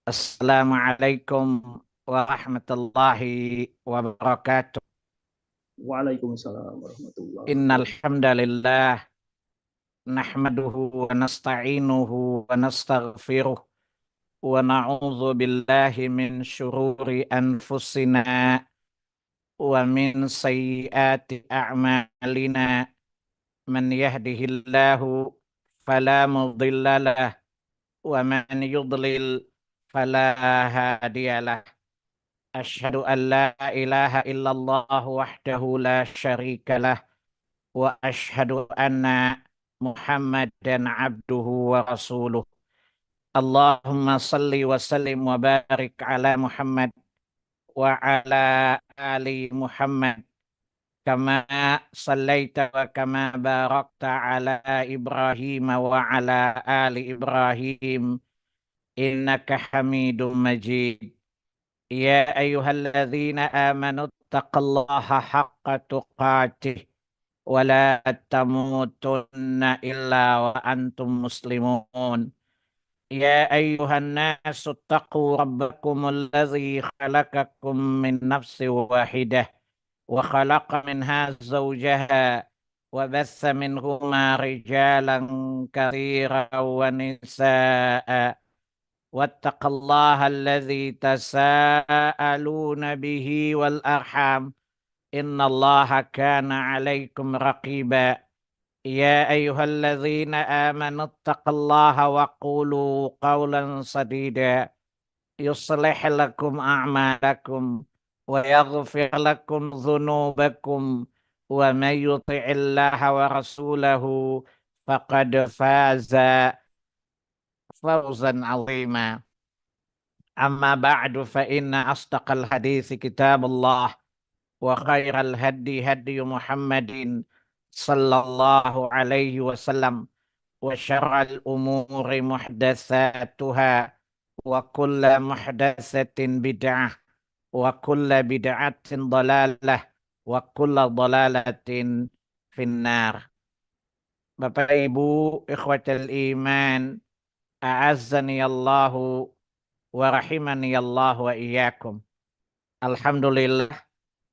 Assalamualaikum warahmatullahi wabarakatuh. Waalaikumsalam warahmatullahi Innal wabarakatuh. hamdalillah nahmaduhu wa nasta'inuhu wa nastaghfiruh wa na'udzu billahi min syururi anfusina wa min sayyiati a'malina. Man yahdihillahu fala mudilla lah wa man yudlil fala hadiyalah. Asyhadu an la ilaha illallah wahdahu la syarika lah wa asyhadu anna Muhammadan abduhu wa rasuluh. Allahumma salli wa sallim wa barik ala Muhammad wa ala ali Muhammad kama sallaita wa kama barakta ala Ibrahim wa ala ali Ibrahim innaka Hamidum Majid. Ya ayyuhalladzina amanu taqullaha haqqa tuqatih wa la tamutunna illa wa antum muslimun. Ya ayyuhan nasu taqu rabbakumul ladzi khalaqakum min nafsin wahidah wa khalaqa minha zawjaha wa batha minhuma rijalan katsiran wa nisaa. واتقوا الله الذي تساءلون به والأرحام إن الله كان عليكم رقيبا. يا أيها الذين آمنوا اتقوا الله وقولوا قولا سديدا يصلح لكم أعمالكم ويغفر لكم ذنوبكم ومن يطع الله ورسوله فقد فاز فوزا عظيما. أما بعد فإن أصدق الحديث كتاب الله وخير الهدي هدي محمد صلى الله عليه وسلم وشر الأمور محدثاتها وكل محدثة بدعة وكل بدعة ضلالة وكل ضلالة في النار. Bapak Ibu ikhwatal iman, a'azzani Allahu wa rahimani Allah wa iyyakum. Alhamdulillah,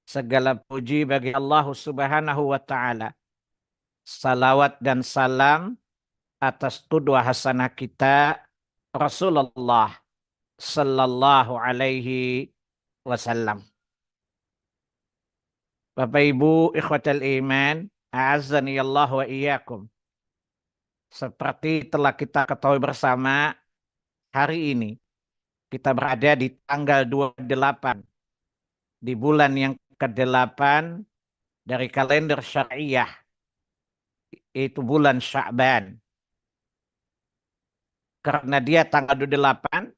segala puji bagi Allah Subhanahu wa taala. Salawat dan salam atas qudwah hasanah kita Rasulullah sallallahu alaihi wasallam. Bapak Ibu ikhwatal iman, a'azzani Allah wa iyyakum. Seperti telah kita ketahui bersama, hari ini kita berada di tanggal 28 di bulan yang ke-8 dari kalender syariah, yaitu bulan Sya'ban. Karena dia tanggal 28,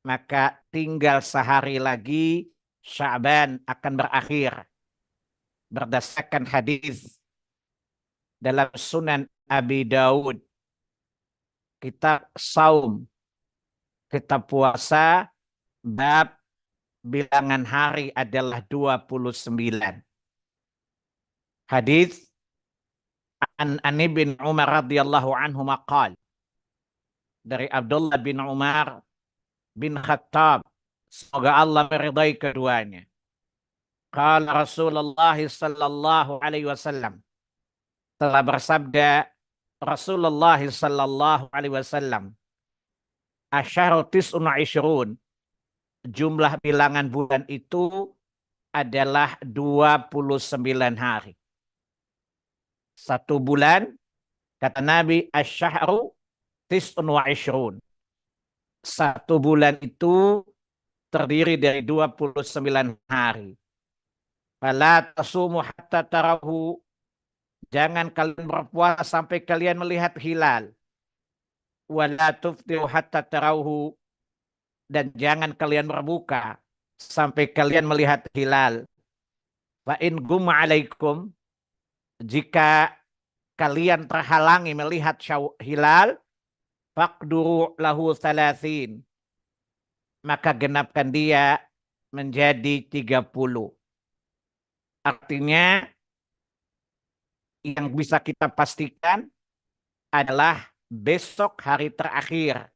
maka tinggal sehari lagi Sya'ban akan berakhir. Berdasarkan hadis dalam Sunan Abi Daud, kita saum, kita puasa, bab bilangan hari adalah 29. Hadis an bin Umar radhiyallahu anhu maqal, dari Abdullah bin Umar bin Khattab, semoga Allah meridai keduanya. Qala Rasulullah sallallahu alaihi wasallam, telah bersabda Rasulullah sallallahu alaihi wasallam, asyharu tis'un wa isyrun, jumlah bilangan bulan itu adalah 29 hari. Satu bulan, kata Nabi, asyharu tis'un wa isyrun. Satu bulan itu terdiri dari 29 hari. Fala tasumu hatta tarahu, jangan kalian berpuasa sampai kalian melihat hilal. Wala tuftiru hatta tarahu, dan jangan kalian berbuka sampai kalian melihat hilal. Fa in gumma alaikum, jika kalian terhalangi melihat hilal, faqduru lahu 30, maka genapkan dia menjadi 30. Artinya yang bisa kita pastikan adalah besok hari terakhir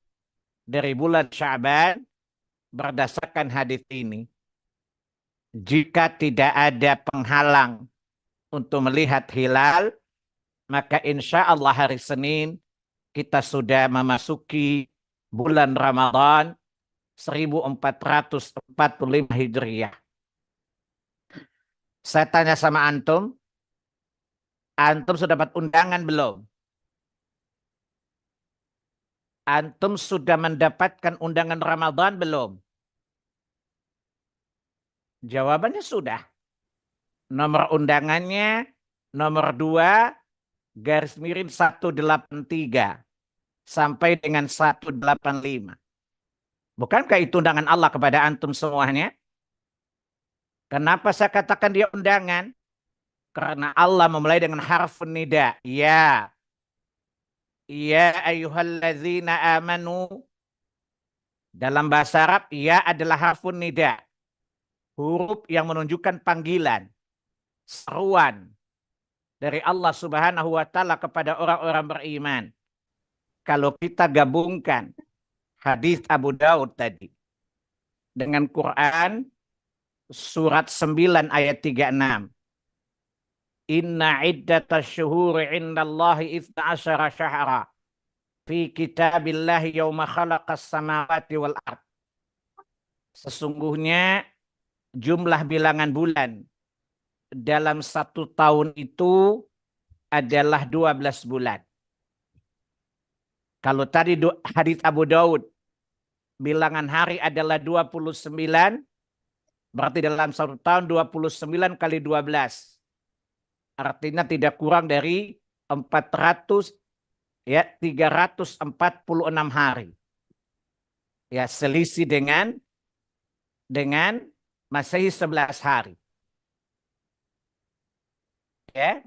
dari bulan Sya'ban berdasarkan hadis ini. Jika tidak ada penghalang untuk melihat hilal, maka insya Allah hari Senin kita sudah memasuki bulan Ramadan 1445 Hijriah. Saya tanya sama antum sudah dapat undangan belum? Antum sudah mendapatkan undangan Ramadan belum? Jawabannya sudah. Nomor undangannya nomor 2 garis miring 183 sampai dengan 185. Bukankah itu undangan Allah kepada antum semuanya? Kenapa saya katakan dia undangan? Karena Allah memulai dengan harfun nida. Ya. Ya ayyuhalladzina amanu. Dalam bahasa Arab, ya adalah harfun nida. Huruf yang menunjukkan panggilan. Seruan. Dari Allah Subhanahu wa ta'ala kepada orang-orang beriman. Kalau kita gabungkan hadis Abu Daud tadi dengan Quran surat 9 ayat 36. Inna iddatash syuhuri indallahi 12 syahra fi kitabillahi yauma khalaqas samawati wal ard. Sesungguhnya jumlah bilangan bulan dalam 1 tahun itu adalah 12 bulan. Kalau tadi hadis Abu Daud bilangan hari adalah 29, berarti dalam 1 tahun 29 kali 12. Artinya tidak kurang dari 346 hari. Ya, selisih dengan Masehi 11 hari. Ya.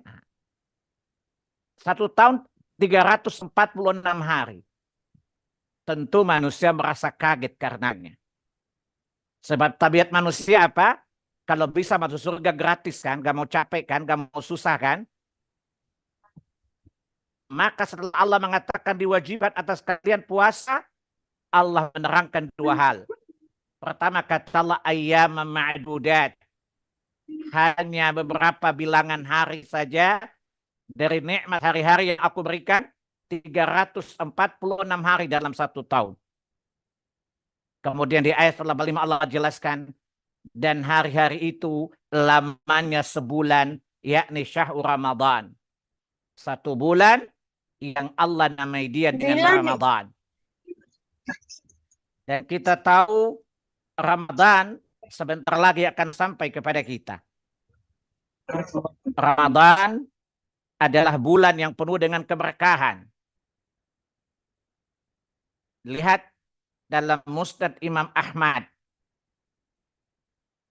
1 tahun 346 hari. Tentu manusia merasa kaget karenanya. Sebab tabiat manusia apa? Kalau bisa masuk surga gratis kan, gak mau capek kan, gak mau susah kan. Maka setelah Allah mengatakan diwajibkan atas kalian puasa, Allah menerangkan 2 hal. Pertama kata Allah ayyam ma'dudat. Hanya beberapa bilangan hari saja dari nikmat hari-hari yang aku berikan, 346 hari dalam 1 tahun. Kemudian di ayat 45 Allah jelaskan, dan hari-hari itu lamanya sebulan, yakni syahrul Ramadan. 1 bulan yang Allah namai dia dengan Ramadan. Dan kita tahu Ramadan sebentar lagi akan sampai kepada kita. Ramadan adalah bulan yang penuh dengan keberkahan. Lihat dalam Musnad Imam Ahmad.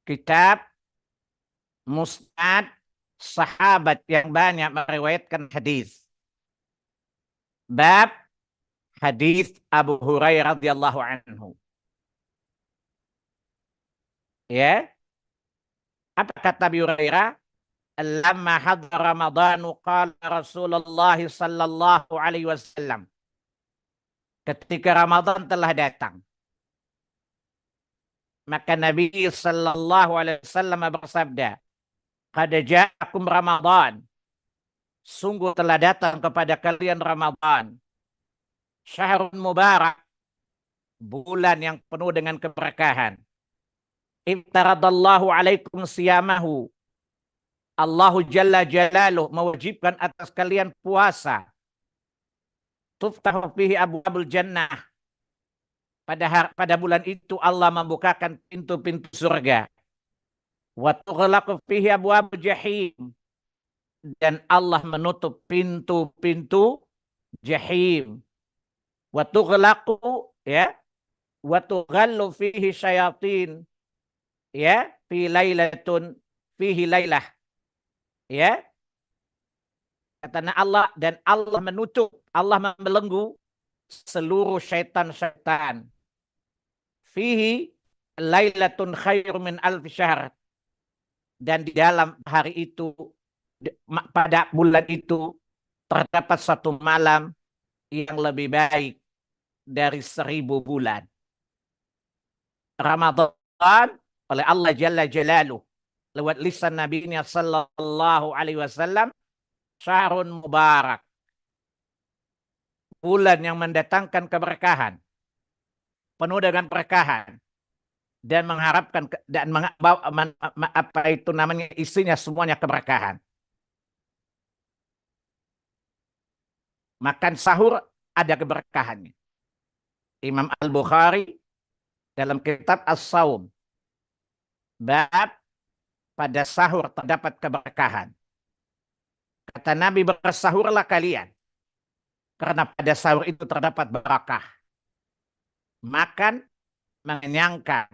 Kitab Musnad sahabat yang banyak meriwayatkan hadis. Bab hadis Abu Hurairah radhiyallahu anhu. Ya. Apa kata Abu Hurairah? Lamma hadar Ramadan qala Rasulullah sallallahu alaihi wasallam. Ketika Ramadan telah datang, maka Nabi sallallahu alaihi wasallam bersabda, "Qad ja'akum Ramadan." Sungguh telah datang kepada kalian Ramadan. Syahrun mubarak, bulan yang penuh dengan keberkahan. Ibtaradallahu alaikum siyamahu. Allahu Jalla Jalaluh mewajibkan atas kalian puasa. Tuftahu fihi abwabul jannah. Pada bulan itu Allah membukakan pintu-pintu surga. Wa tughlaqu fihi abwabul jahim. Dan Allah menutup pintu-pintu jahim. Wa tughlaqu ya, wa tughallu fihi syayatin. Ya, fi lailatun fihi lailah. Ya, kata Allah, dan Allah menutup, Allah membelenggu seluruh syaitan-syaitan. Fihi lailatun khairu min alfi syahr. Dan di dalam hari itu, pada bulan itu, terdapat 1 malam yang lebih baik dari 1000 bulan. Ramadan oleh Allah Jalla Jalaluh lewat lisan Nabi-Nya sallallahu alaihi wasallam, syahrun mubarak, bulan yang mendatangkan keberkahan, penuh dengan berkahan, dan mengharapkan dan apa itu namanya, isinya semuanya keberkahan. Makan sahur ada keberkahannya. Imam Al-Bukhari dalam kitab As-Saum, bab pada sahur terdapat keberkahan. Kata Nabi, bersahurlah kalian, karena pada sahur itu terdapat barakah. Makan mengenyangkan,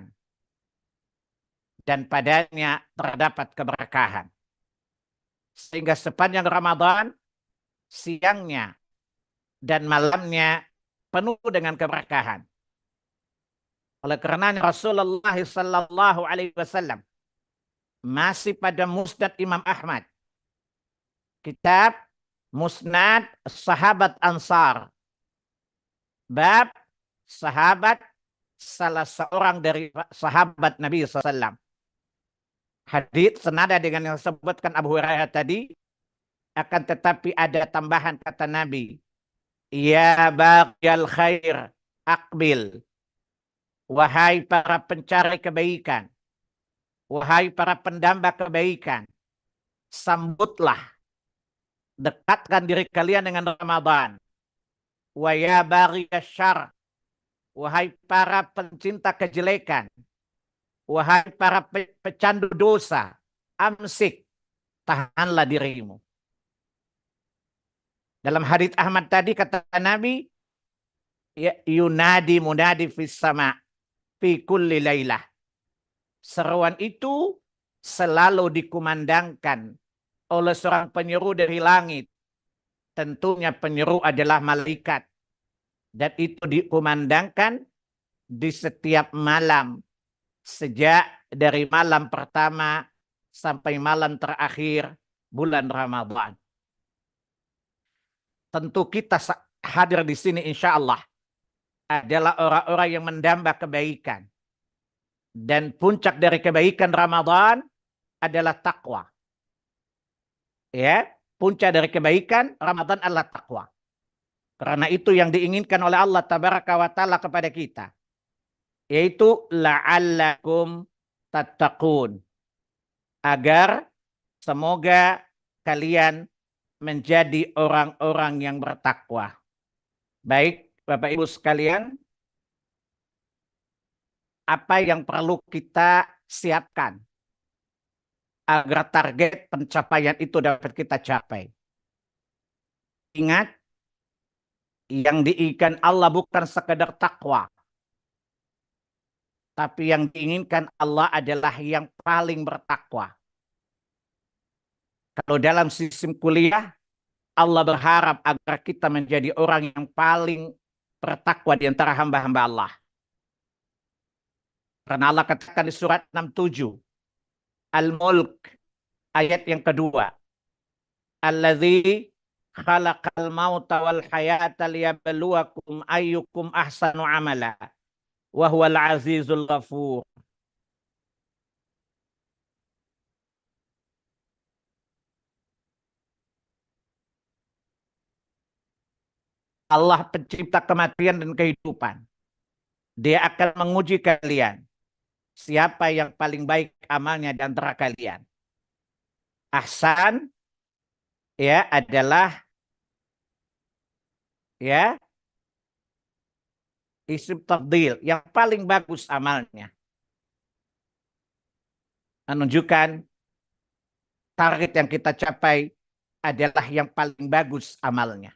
dan padanya terdapat keberkahan. Sehingga sepanjang Ramadan, siangnya dan malamnya penuh dengan keberkahan. Oleh karenanya Rasulullah sallallahu alaihi wasallam masih pada Musnad Imam Ahmad, kitab Musnad Sahabat Ansar, bab sahabat salah seorang dari sahabat Nabi SAW. Hadits senada dengan yang disebutkan Abu Hurairah tadi, akan tetapi ada tambahan kata Nabi, ya baghiyal khair aqbil, wahai para pencari kebaikan, wahai para pendamba kebaikan, sambutlah, dekatkan diri kalian dengan Ramadan. Wa ya baghiyasy syarr, wahai para pencinta kejelekan, wahai para pecandu dosa, amsik, tahanlah dirimu. Dalam hadits Ahmad tadi kata Nabi, ya yunadi munadi fis sama fi kulli lailah. Seruan itu selalu dikumandangkan oleh seorang penyeru dari langit. Tentunya penyeru adalah malaikat. Dan itu dikumandangkan di setiap malam, sejak dari malam pertama sampai malam terakhir bulan Ramadan. Tentu kita hadir di sini insya Allah adalah orang-orang yang mendamba kebaikan. Dan puncak dari kebaikan Ramadan adalah takwa. Ya, puncak dari kebaikan Ramadan adalah takwa. Karena itu yang diinginkan oleh Allah Tabaraka wa Ta'ala kepada kita, yaitu la'allakum tattaqun, agar semoga kalian menjadi orang-orang yang bertakwa. Baik, Bapak Ibu sekalian, apa yang perlu kita siapkan agar target pencapaian itu dapat kita capai? Ingat, yang diinginkan Allah bukan sekedar takwa, tapi yang diinginkan Allah adalah yang paling bertakwa. Kalau dalam sistem kuliah, Allah berharap agar kita menjadi orang yang paling bertakwa di antara hamba-hamba Allah. Karena Allah katakan di surat 67, Al-Mulk, ayat yang kedua, Alladzi khalaqal mauta wal hayata liyabluwakum ayyukum ahsanu amala wa huwal azizul ghafur. Allah pencipta kematian dan kehidupan. Dia akan menguji kalian. Siapa yang paling baik amalnya di antara kalian? Ahsan ya adalah ya isim tafdil, yang paling bagus amalnya. Menunjukkan target yang kita capai adalah yang paling bagus amalnya.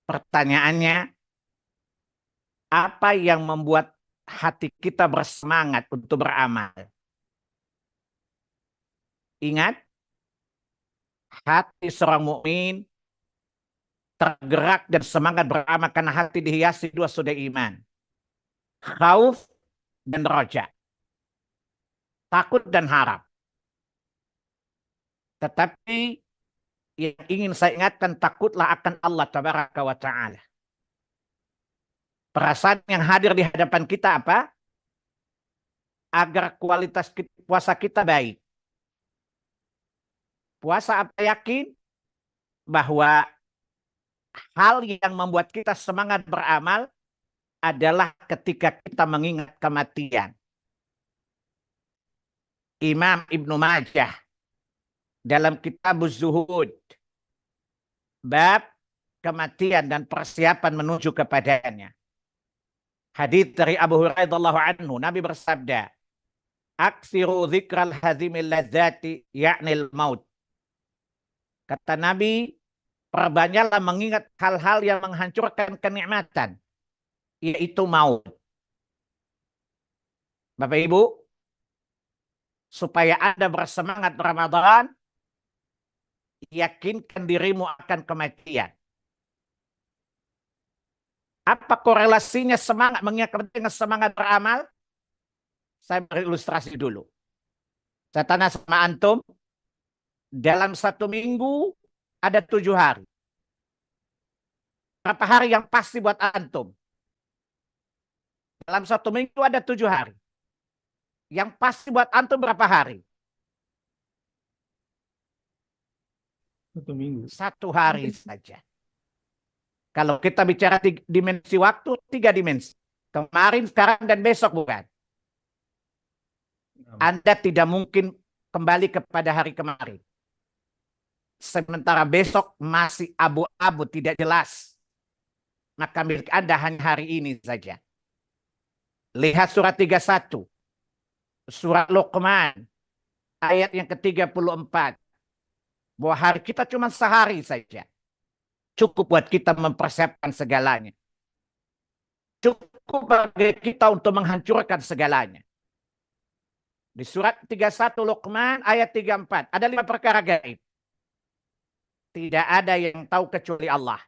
Pertanyaannya, apa yang membuat hati kita bersemangat untuk beramal? Ingat, hati seorang mukmin tergerak dan semangat beramal karena hati dihiasi dua sudut iman, khauf dan roja, takut dan harap. Tetapi yang ingin saya ingatkan, takutlah akan Allah Tabaraka wa Ta'ala. Perasaan yang hadir di hadapan kita apa? Agar kualitas puasa kita baik. Puasa apa yakin? Bahwa hal yang membuat kita semangat beramal adalah ketika kita mengingat kematian. Imam Ibnu Majah dalam kitab Zuhud, bab kematian dan persiapan menuju kepadanya. Hadits dari Abu Hurairah radhiyallahu anhu, Nabi bersabda, "Aksiru dzikral hazimil ladzati ya'nil maut." Kata Nabi, perbanyaklah mengingat hal-hal yang menghancurkan kenikmatan, yaitu maut. Bapak Ibu, supaya Anda bersemangat Ramadan, yakinkan dirimu akan kematian. Apa korelasinya semangat mengingat dengan semangat beramal? Saya beri ilustrasi dulu. Saya tanya sama antum, dalam 1 minggu ada 7 hari. Berapa hari yang pasti buat antum? Dalam 1 minggu ada 7 hari. Yang pasti buat antum berapa hari? 1 minggu. 1 hari saja. Kalau kita bicara dimensi waktu, 3 dimensi. Kemarin, sekarang, dan besok bukan. Anda tidak mungkin kembali kepada hari kemarin. Sementara besok masih abu-abu, tidak jelas. Maka milik Anda hanya hari ini saja. Lihat surat 31. Surat Luqman. Ayat yang ke-34. Bahwa hari kita cuma sehari saja. Cukup buat kita mempersiapkan segalanya. Cukup bagi kita untuk menghancurkan segalanya. Di surat 31 Luqman ayat 34. Ada 5 perkara gaib. Tidak ada yang tahu kecuali Allah.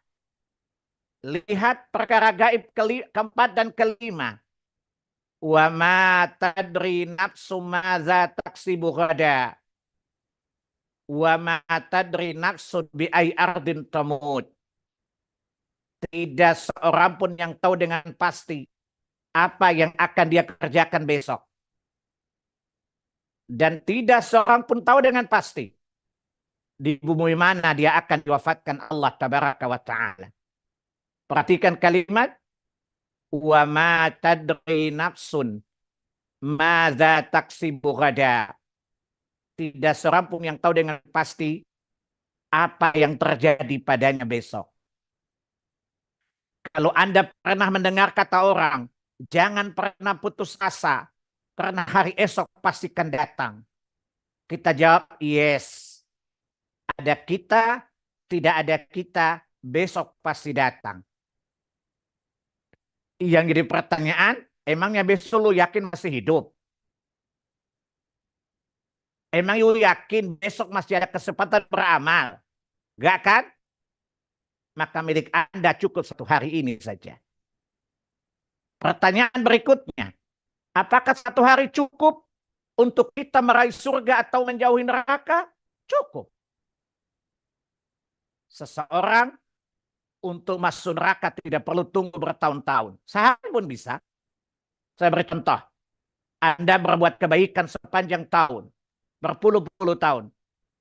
Lihat perkara gaib keempat dan kelima. Wa ma tadri nafsu madza taksibu ghadan. Wa ma tadri nafsu bi ay ardin tamut. Tidak seorang pun yang tahu dengan pasti apa yang akan dia kerjakan besok. Dan tidak seorang pun tahu dengan pasti di bumi mana dia akan diwafatkan Allah tabaraka wa ta'ala. Perhatikan kalimat wa ma tadri nafsun madza taksibu ghadan. Tidak seorang pun yang tahu dengan pasti apa yang terjadi padanya besok. Kalau Anda pernah mendengar kata orang, jangan pernah putus asa, karena hari esok pastikan datang. Kita jawab, yes. Ada kita, tidak ada kita, besok pasti datang. Yang jadi pertanyaan, emangnya besok lu yakin masih hidup? Emang lu yakin besok masih ada kesempatan beramal? Gak kan? Maka milik Anda cukup 1 hari ini saja. Pertanyaan berikutnya, apakah 1 hari cukup untuk kita meraih surga atau menjauhi neraka? Cukup. Seseorang untuk masuk neraka tidak perlu tunggu bertahun-tahun. Sehari pun bisa. Saya beri contoh. Anda berbuat kebaikan sepanjang tahun. Berpuluh-puluh tahun.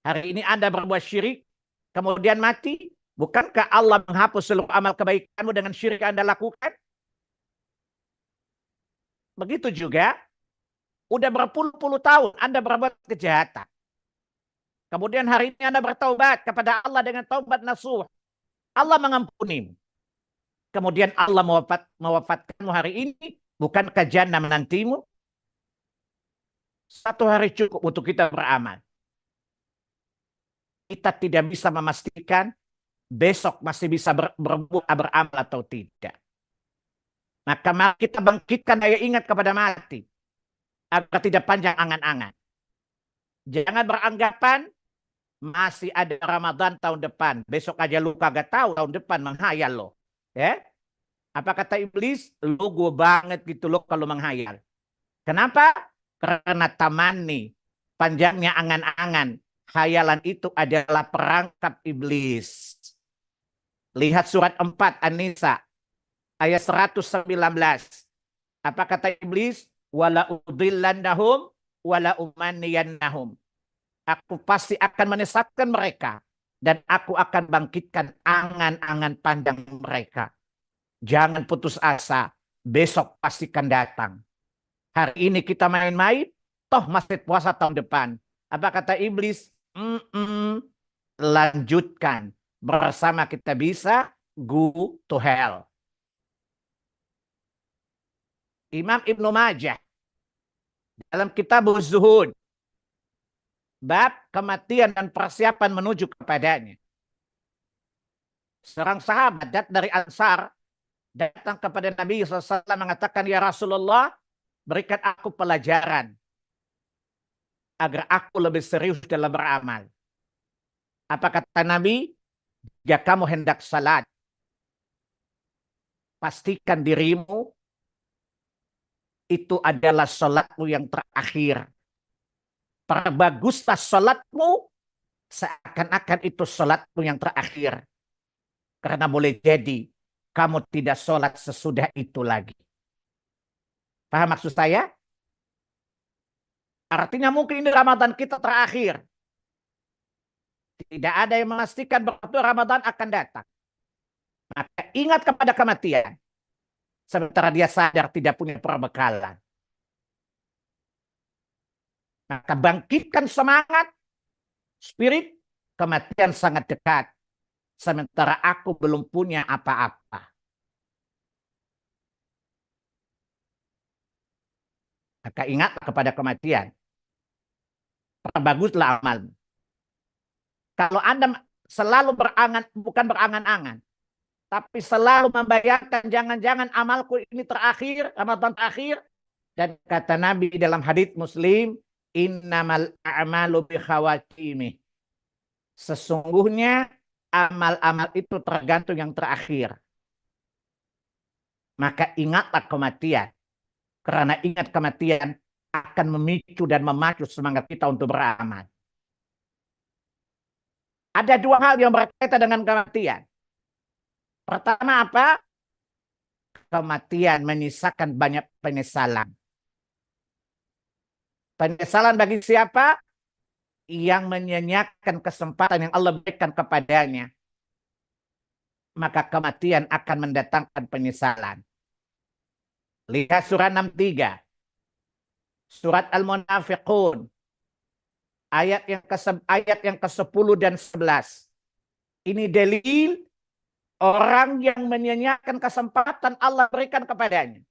Hari ini Anda berbuat syirik. Kemudian mati. Bukankah Allah menghapus seluruh amal kebaikanmu dengan syirik Anda lakukan? Begitu juga. Udah berpuluh-puluh tahun Anda berbuat kejahatan. Kemudian hari ini Anda bertaubat kepada Allah dengan taubat nasuh. Allah mengampuni. Kemudian Allah mewafatkanmu hari ini. Bukankah jannah menantimu? 1 hari cukup untuk kita beramal. Kita tidak bisa memastikan besok masih bisa beramal atau tidak. Maka mari kita bangkitkan daya ingat kepada mati. Agar tidak panjang angan-angan. Jangan beranggapan masih ada Ramadan tahun depan. Besok aja lu kagak tahu, tahun depan menghayal lo. Ya? Apa kata iblis? Lu gue banget gitu loh kalau menghayal. Kenapa? Karena tamani, panjangnya angan-angan. Hayalan itu adalah perangkap iblis. Lihat surat 4 An-Nisa. ayat 119. Apa kata iblis? Wala udillannahum wala umanniyannahum. Aku pasti akan menyesatkan mereka dan aku akan bangkitkan angan-angan panjang mereka. Jangan putus asa, besok pastikan datang. Hari ini kita main-main, toh masih puasa tahun depan. Apa kata iblis? Lanjutkan. Bersama kita bisa go to hell. Imam Ibnu Majah dalam kitab Zuhud, bab kematian dan persiapan menuju kepadanya. Seorang sahabat dari Ansar datang kepada Nabi SAW mengatakan, ya Rasulullah, berikan aku pelajaran agar aku lebih serius dalam beramal. Apa kata Nabi? Jika kamu hendak salat, pastikan dirimu itu adalah salatmu yang terakhir. Perbaguslah salatmu seakan-akan itu salatmu yang terakhir. Karena boleh jadi kamu tidak salat sesudah itu lagi. Paham maksud saya? Artinya mungkin ini Ramadan kita terakhir. Tidak ada yang memastikan bahwa Ramadan akan datang. Maka ingat kepada kematian. Sementara dia sadar tidak punya perbekalan. Maka bangkitkan semangat, spirit, kematian sangat dekat. Sementara aku belum punya apa-apa. Maka ingat kepada kematian. Perbaguslah amalmu. Kalau Anda selalu bukan berangan-angan, tapi selalu membayangkan jangan-jangan amalku ini terakhir, Ramadan terakhir. Dan kata Nabi dalam hadits Muslim, innamal a'malu bikhawatimi. Sesungguhnya amal-amal itu tergantung yang terakhir. Maka ingatlah kematian. Karena ingat kematian akan memicu dan memacu semangat kita untuk beramal. Ada dua hal yang berkaitan dengan kematian. Pertama apa? Kematian menyisakan banyak penyesalan. Penyesalan bagi siapa? Yang menyanyiakan kesempatan yang Allah berikan kepadanya. Maka kematian akan mendatangkan penyesalan. Lihat surat 63. Surat Al-Munafiqun. Ayat yang ke-10 dan 11. Ini dalil orang yang menyanyiakan kesempatan Allah berikan kepadanya.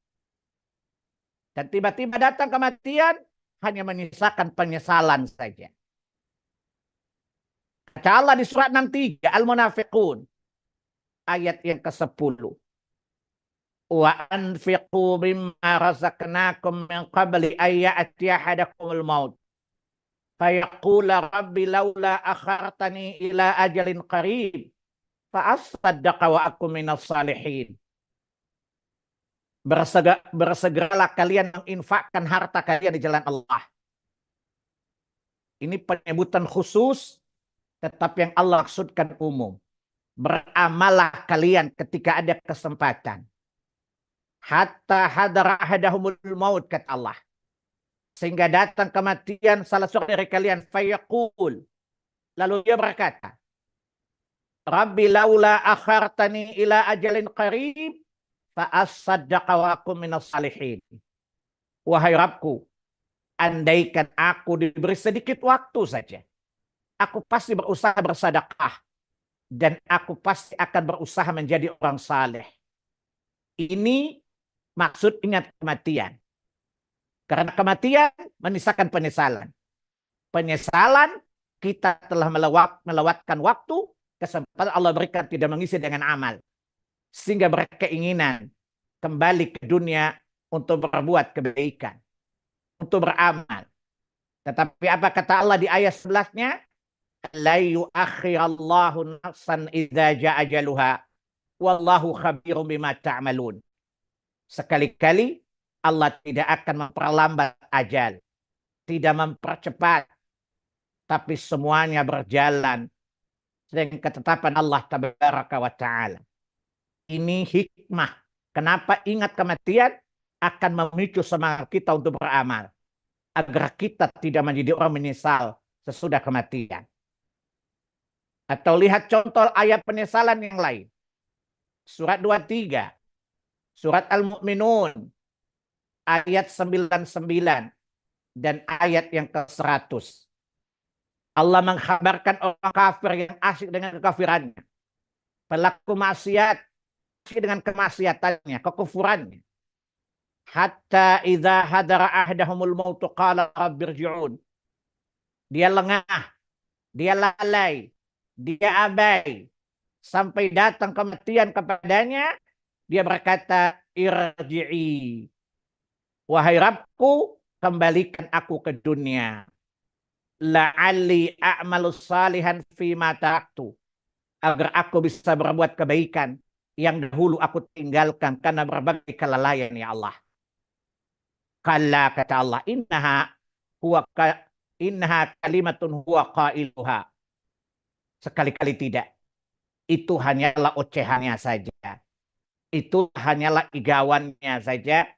Dan tiba-tiba datang kematian, hanya menyisakan penyesalan saja. Kata Allah di surat 63 Al-Munafiqun ayat yang ke-10. Wa anfiqu mimma razaqnakum min qabli ay ya'tiya ahadakumul maut. Fayaqula rabbi laula akhartani ila ajalin qarib fa asaddaqa wa akum minas salihin. Bersegeralah kalian menginfakkan harta kalian di jalan Allah. Ini penyebutan khusus, tetapi yang Allah maksudkan umum. Beramallah kalian ketika ada kesempatan. Hatta hadara ahadahumul maut, kata Allah. Sehingga datang kematian salah seorang dari kalian. Fayaqul. Lalu dia berkata, Rabbi laula akhartani ila ajalin qarib fa'asaddaqa wa akum minas salihin. Wahai Rabbku, andaikan aku diberi sedikit waktu saja, aku pasti berusaha bersedekah dan aku pasti akan berusaha menjadi orang saleh. Ini maksud ingat kematian. Karena kematian menyisakan penyesalan. Penyesalan kita telah melewatkan waktu, kesempatan Allah berikan tidak mengisi dengan amal. Sehingga berkeinginan kembali ke dunia untuk berbuat kebaikan. Untuk beramal. Tetapi apa kata Allah di ayat 11-nya? La yu'akhirallahu nafsan idza ja'a ajaluha. Wallahu khabirum bima ta'malun. Sekali-kali Allah tidak akan memperlambat ajal. Tidak mempercepat. Tapi semuanya berjalan dengan ketetapan Allah tabaraka wa ta'ala. Ini hikmah Kenapa ingat kematian akan memicu semangat kita untuk beramal. Agar kita tidak menjadi orang menyesal sesudah kematian. Atau lihat contoh ayat penyesalan yang lain. Surat 23. Surat Al-Mu'minun. Ayat 99. Dan ayat yang ke-100. Allah mengkhabarkan orang kafir yang asyik dengan kekafirannya. Pelaku maksiat asyik dengan kemaksiatannya, kekufurannya. Hatta idza hadara ahdahumul mautu qala rabbirji'un. Dia lengah, dia lalai, dia abai. Sampai datang kematian kepadanya, dia berkata, irji'i. Wahai Rabbku, kembalikan aku ke dunia. La'alli a'malu salihan fima taraktu. Agar aku bisa berbuat kebaikan yang dahulu aku tinggalkan karena berbagai kelalaian ya Allah. Kalla kata Allah, innaha kalimatun huwa qailuha. Sekali-kali tidak. Itu hanyalah ocehannya saja. Itu hanyalah igawannya saja.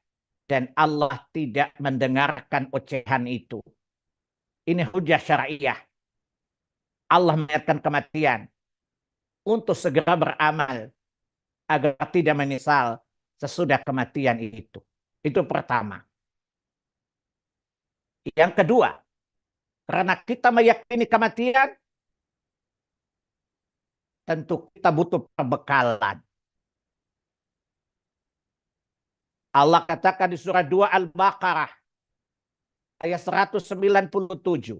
Dan Allah tidak mendengarkan ocehan itu. Ini hujah syariah. Allah mengingatkan kematian untuk segera beramal agar tidak menyesal sesudah kematian itu. Itu pertama. Yang kedua, karena kita meyakini kematian, tentu kita butuh perbekalan. Allah katakan di surah 2 Al-Baqarah ayat 197.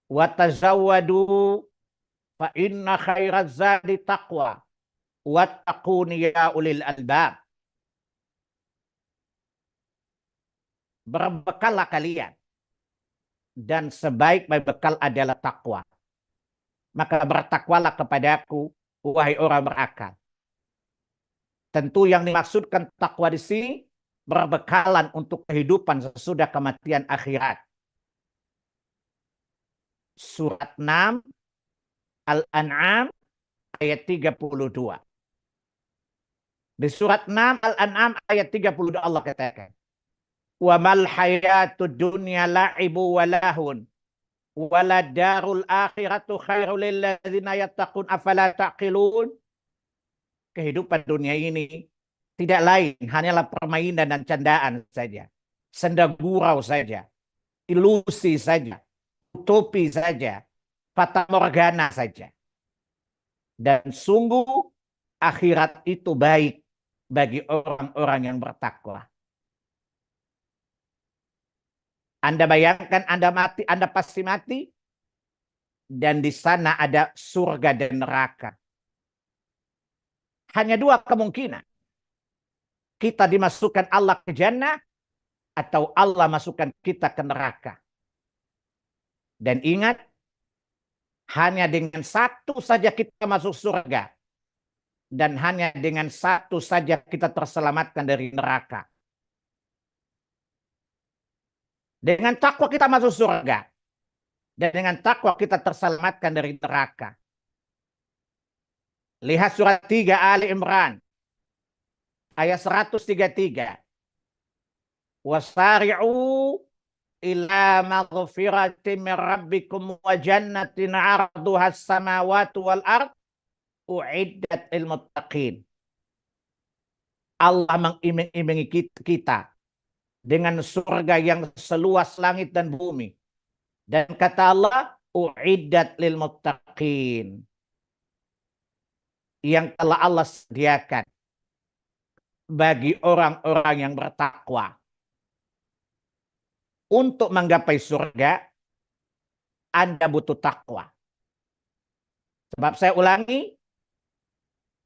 Wa tazawwadu fa inna khairaz zadi taqwa wattaquni ya ulil albab. Berbekallah kalian dan sebaik-baik bekal adalah takwa. Maka bertakwalah kepadaku wahai orang berakal. Tentu yang dimaksudkan takwa di sini berbekalan untuk kehidupan sesudah kematian akhirat. Surat 6 Al-An'am ayat 32. Di surat 6 Al-An'am ayat 32 Allah katakan, "Wa mal hayatud dunya la'ibu wa lahun wa la darul akhiratu khairul lil ladzina yattaqun afala taqilun." Kehidupan dunia ini tidak lain hanyalah permainan dan candaan saja. Senda gurau saja. Ilusi saja. Utopi saja. Fata morgana saja. Dan sungguh akhirat itu baik bagi orang-orang yang bertakwa. Anda bayangkan Anda mati, Anda pasti mati. Dan di sana ada surga dan neraka. Hanya dua kemungkinan. Kita dimasukkan Allah ke jannah atau Allah masukkan kita ke neraka. Dan ingat, hanya dengan satu saja kita masuk surga. Dan hanya dengan satu saja kita terselamatkan dari neraka. Dengan takwa kita masuk surga. Dan dengan takwa kita terselamatkan dari neraka. Lihat surat 3 Ali Imran. Ayat 133. Wasari'u ila maghfiratin min rabbikum wa jannatin 'arduha as-samawati wal ard u'iddat lil muttaqin. Allah mengiming-imingi kita dengan surga yang seluas langit dan bumi. Dan kata Allah, u'iddat lil muttaqin. Yang telah Allah sediakan bagi orang-orang yang bertakwa. Untuk menggapai surga, Anda butuh takwa. Sebab saya ulangi,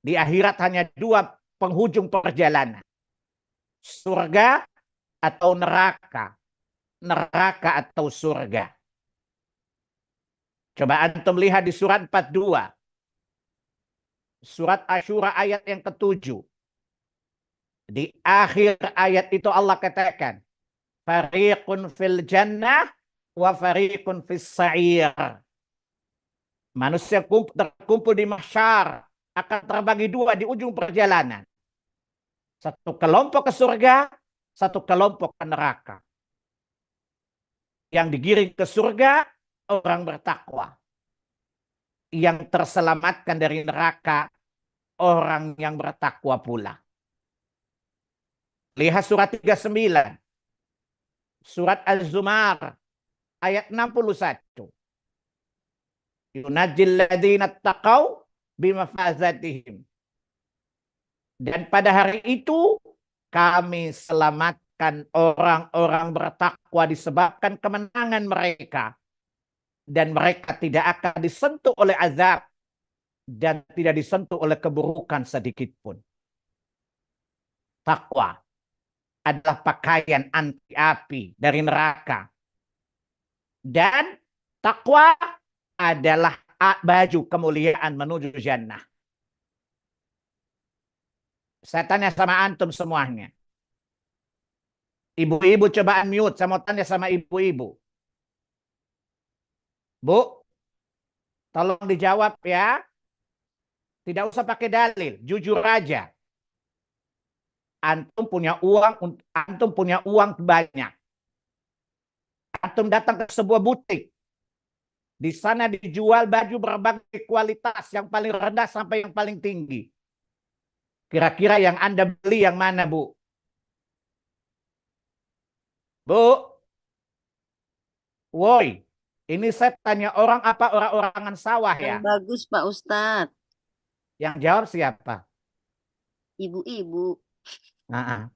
di akhirat hanya dua penghujung perjalanan. Surga atau neraka. Neraka atau surga. Coba antum lihat di surat 42. Surat Asyura ayat yang ke-7. Di akhir ayat itu Allah katakan, fariqun fil jannah wa fariqun fis sa'ir. Manusia terkumpul di mahsyar akan terbagi dua di ujung perjalanan. Satu kelompok ke surga, satu kelompok ke neraka. Yang digiring ke surga, orang bertakwa. Yang terselamatkan dari neraka, orang yang bertakwa pula. Lihat surat 39. Surat Az-Zumar ayat 61. Yunajjil ladzina taqaw bimafazatihim. Dan pada hari itu kami selamatkan orang-orang bertakwa disebabkan kemenangan mereka. Dan mereka tidak akan disentuh oleh azab dan tidak disentuh oleh keburukan sedikit pun. Takwa adalah pakaian anti api dari neraka. Dan takwa adalah baju kemuliaan menuju jannah. Saya tanya sama antum semuanya. Ibu-ibu coba unmute. Saya mau tanya sama ibu-ibu. Bu, tolong dijawab ya. Tidak usah pakai dalil. Jujur aja. Antum punya uang banyak. Antum datang ke sebuah butik. Di sana dijual baju berbagai kualitas. Yang paling rendah sampai yang paling tinggi. Kira-kira yang Anda beli yang mana, Bu? Bu? Woi, ini saya tanya orang apa orang-orangan sawah ya? Yang bagus, Pak Ustadz. Yang jawab siapa? Ibu-ibu. Nah,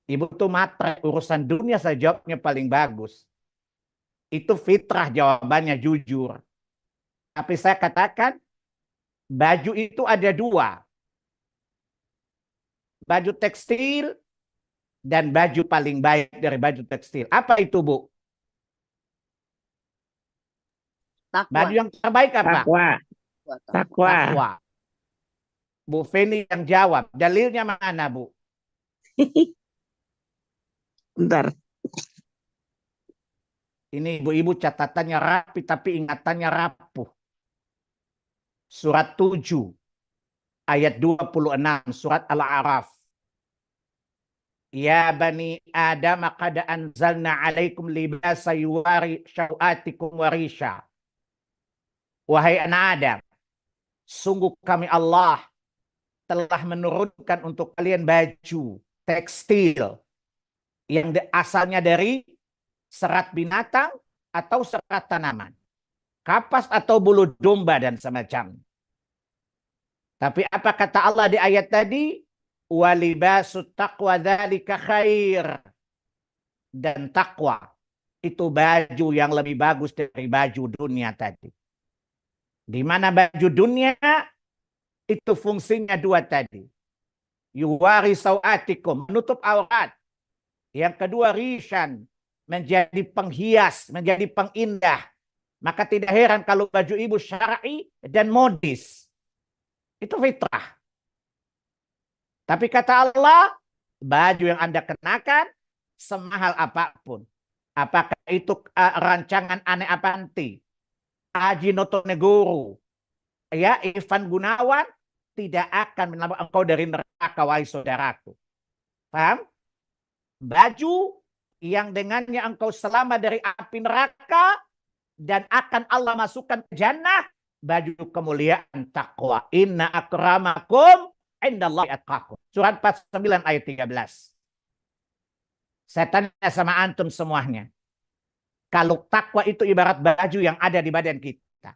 ibu tuh matre. Urusan dunia saya jawabnya paling bagus. Itu fitrah jawabannya jujur. Tapi saya katakan, baju itu ada dua. Baju tekstil dan baju paling baik dari baju tekstil. Apa itu, Bu? Takwa. Baju yang terbaik apa? Takwa. Takwa. Takwa. Bu Feni yang jawab. Dalilnya mana, Bu? Bentar. Ini ibu-ibu catatannya rapi tapi ingatannya rapuh. Surat 7 ayat 26 surat Al-A'raf. Ya bani Adam qad anzalna alaikum libasa yuwari syawatikum warisha. Wahai anak Adam, sungguh kami Allah telah menurunkan untuk kalian baju tekstil yang asalnya dari serat binatang atau serat tanaman, kapas atau bulu domba dan semacam. Tapi apa kata Allah di ayat tadi? Walibasut taqwa dzalika khair. Dan takwa itu baju yang lebih bagus dari baju dunia tadi. Di mana baju dunia itu fungsinya dua tadi. Yuwari sawatikum, menutup aurat. Yang kedua rishan, menjadi penghias, menjadi pengindah. Maka tidak heran kalau baju ibu syar'i dan modis. Itu fitrah. Tapi kata Allah, baju yang Anda kenakan semahal apapun. Apakah itu rancangan Ane Avanti, Aji Notonegoro, ya Ivan Gunawan, tidak akan menyelamatkan engkau dari neraka, wahai saudaraku. Paham? Baju yang dengannya engkau selamat dari api neraka dan akan Allah masukkan ke jannah, baju kemuliaan takwa. Inna akramakum indallahi atqakum. Surat 49 ayat 13. Saya tanya sama antum semuanya. Kalau takwa itu ibarat baju yang ada di badan kita,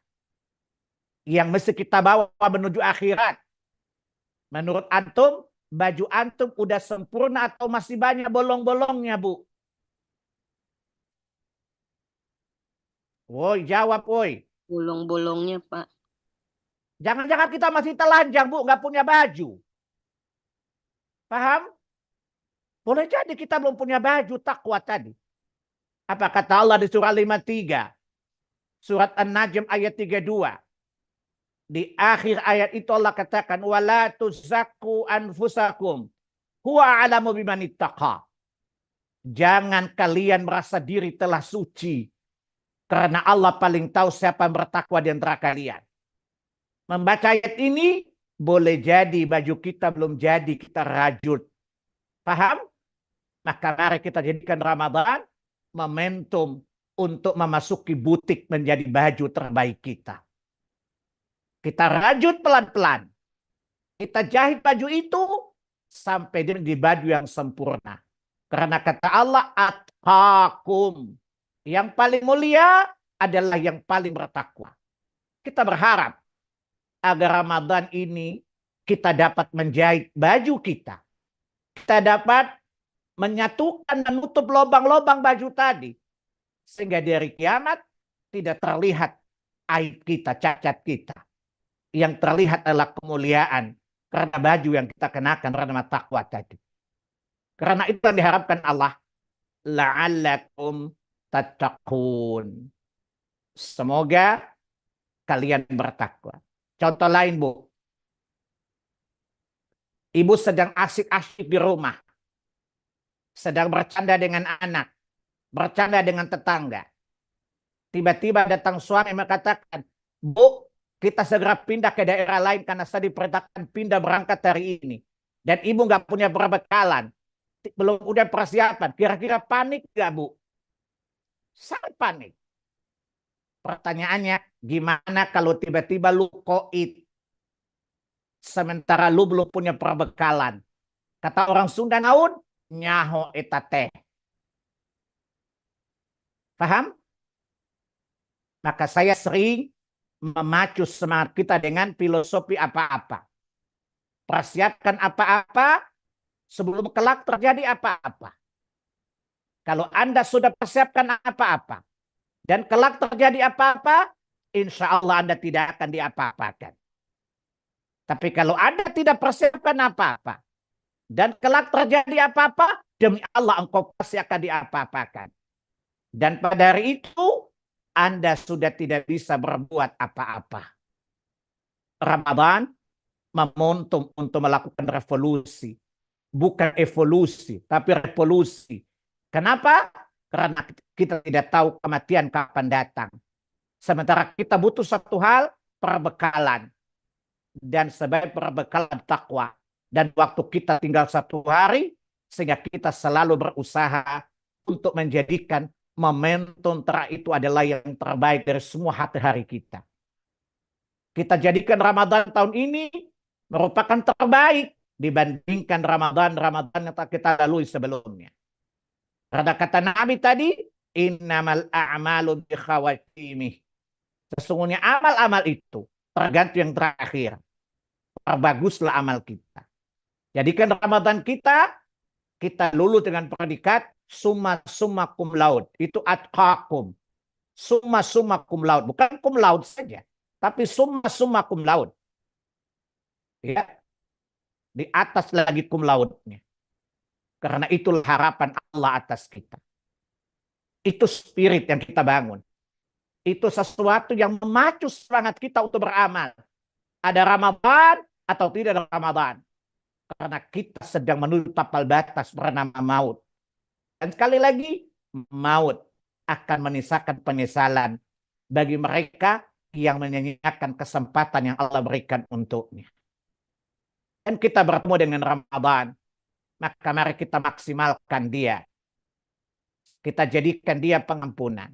yang mesti kita bawa menuju akhirat. Menurut antum, baju antum udah sempurna atau masih banyak bolong-bolongnya, Bu? Woi, jawab, woi. Bolong-bolongnya, Pak. Jangan-jangan kita masih telanjang, Bu, nggak punya baju. Paham? Boleh jadi kita belum punya baju takwa tadi. Apa kata Allah di surah 53? Surat An-Najm ayat 32. Di akhir ayat itu Allah katakan, wala tuzakku anfusakum huwa a'lamu biman ittaqa. Jangan kalian merasa diri telah suci, karena Allah paling tahu siapa yang bertakwa di antara kalian. Membaca ayat ini, boleh jadi baju kita belum jadi kita rajut. Paham? Maka mari kita jadikan Ramadan momentum untuk memasuki butik menjadi baju terbaik kita. Kita rajut pelan-pelan. Kita jahit baju itu sampai dia di baju yang sempurna. Karena kata Allah, atqakum. Yang paling mulia adalah yang paling bertakwa. Kita berharap agar Ramadan ini kita dapat menjahit baju kita. Kita dapat menyatukan dan menutup lubang-lubang baju tadi. Sehingga dari kiamat tidak terlihat aib kita, cacat kita. Yang terlihat adalah kemuliaan karena baju yang kita kenakan karena takwa tadi. Karena itu yang diharapkan Allah. La'allakum tattaqun. Semoga kalian bertakwa. Contoh lain, Bu. Ibu sedang asik-asik di rumah. Sedang bercanda dengan anak. Bercanda dengan tetangga. Tiba-tiba datang suami mengatakan, Bu, kita segera pindah ke daerah lain karena saya diperintahkan pindah berangkat hari ini. Dan ibu nggak punya perbekalan. Belum udah persiapan. Kira-kira panik nggak, Bu? Sangat panik. Pertanyaannya, gimana kalau tiba-tiba lu koid? Sementara lu belum punya perbekalan. Kata orang Sunda naun, nyaho etate. Paham? Maka saya sering memacu semangat kita dengan filosofi apa-apa. Persiapkan apa-apa sebelum kelak terjadi apa-apa. Kalau Anda sudah persiapkan apa-apa dan kelak terjadi apa-apa, insya Allah Anda tidak akan diapa-apakan. Tapi kalau Anda tidak persiapkan apa-apa dan kelak terjadi apa-apa, demi Allah engkau pasti akan diapa-apakan. Dan pada hari itu Anda sudah tidak bisa berbuat apa-apa. Ramadan memontum untuk melakukan revolusi. Bukan evolusi, tapi revolusi. Kenapa? Karena kita tidak tahu kematian kapan datang. Sementara kita butuh satu hal, perbekalan. Dan sebagai perbekalan takwa. Dan waktu kita tinggal 1 hari, sehingga kita selalu berusaha untuk menjadikan momentum itu adalah yang terbaik dari semua hari kita. Kita jadikan Ramadan tahun ini merupakan terbaik dibandingkan Ramadan yang kita lalui sebelumnya. Karena kata Nabi tadi, innamal a'malu bikhawatimi. Sesungguhnya amal-amal itu tergantung yang terakhir. Perbaguslah amal kita. Jadikan Ramadan kita lulus dengan predikat summa cum laude. Itu atqakum. Summa cum laude. Bukan cum laude saja. Tapi summa cum laude. Ya. Di atas lagi cum laude-nya. Karena itulah harapan Allah atas kita. Itu spirit yang kita bangun. Itu sesuatu yang memacu semangat kita untuk beramal. Ada Ramadan atau tidak ada Ramadan. Karena kita sedang menuju tapal batas bernama maut. Dan sekali lagi, maut akan menyisakan penyesalan bagi mereka yang menyanyiakan kesempatan yang Allah berikan untuknya. Dan kita bertemu dengan Ramadan, maka mari kita maksimalkan dia. Kita jadikan dia pengampunan.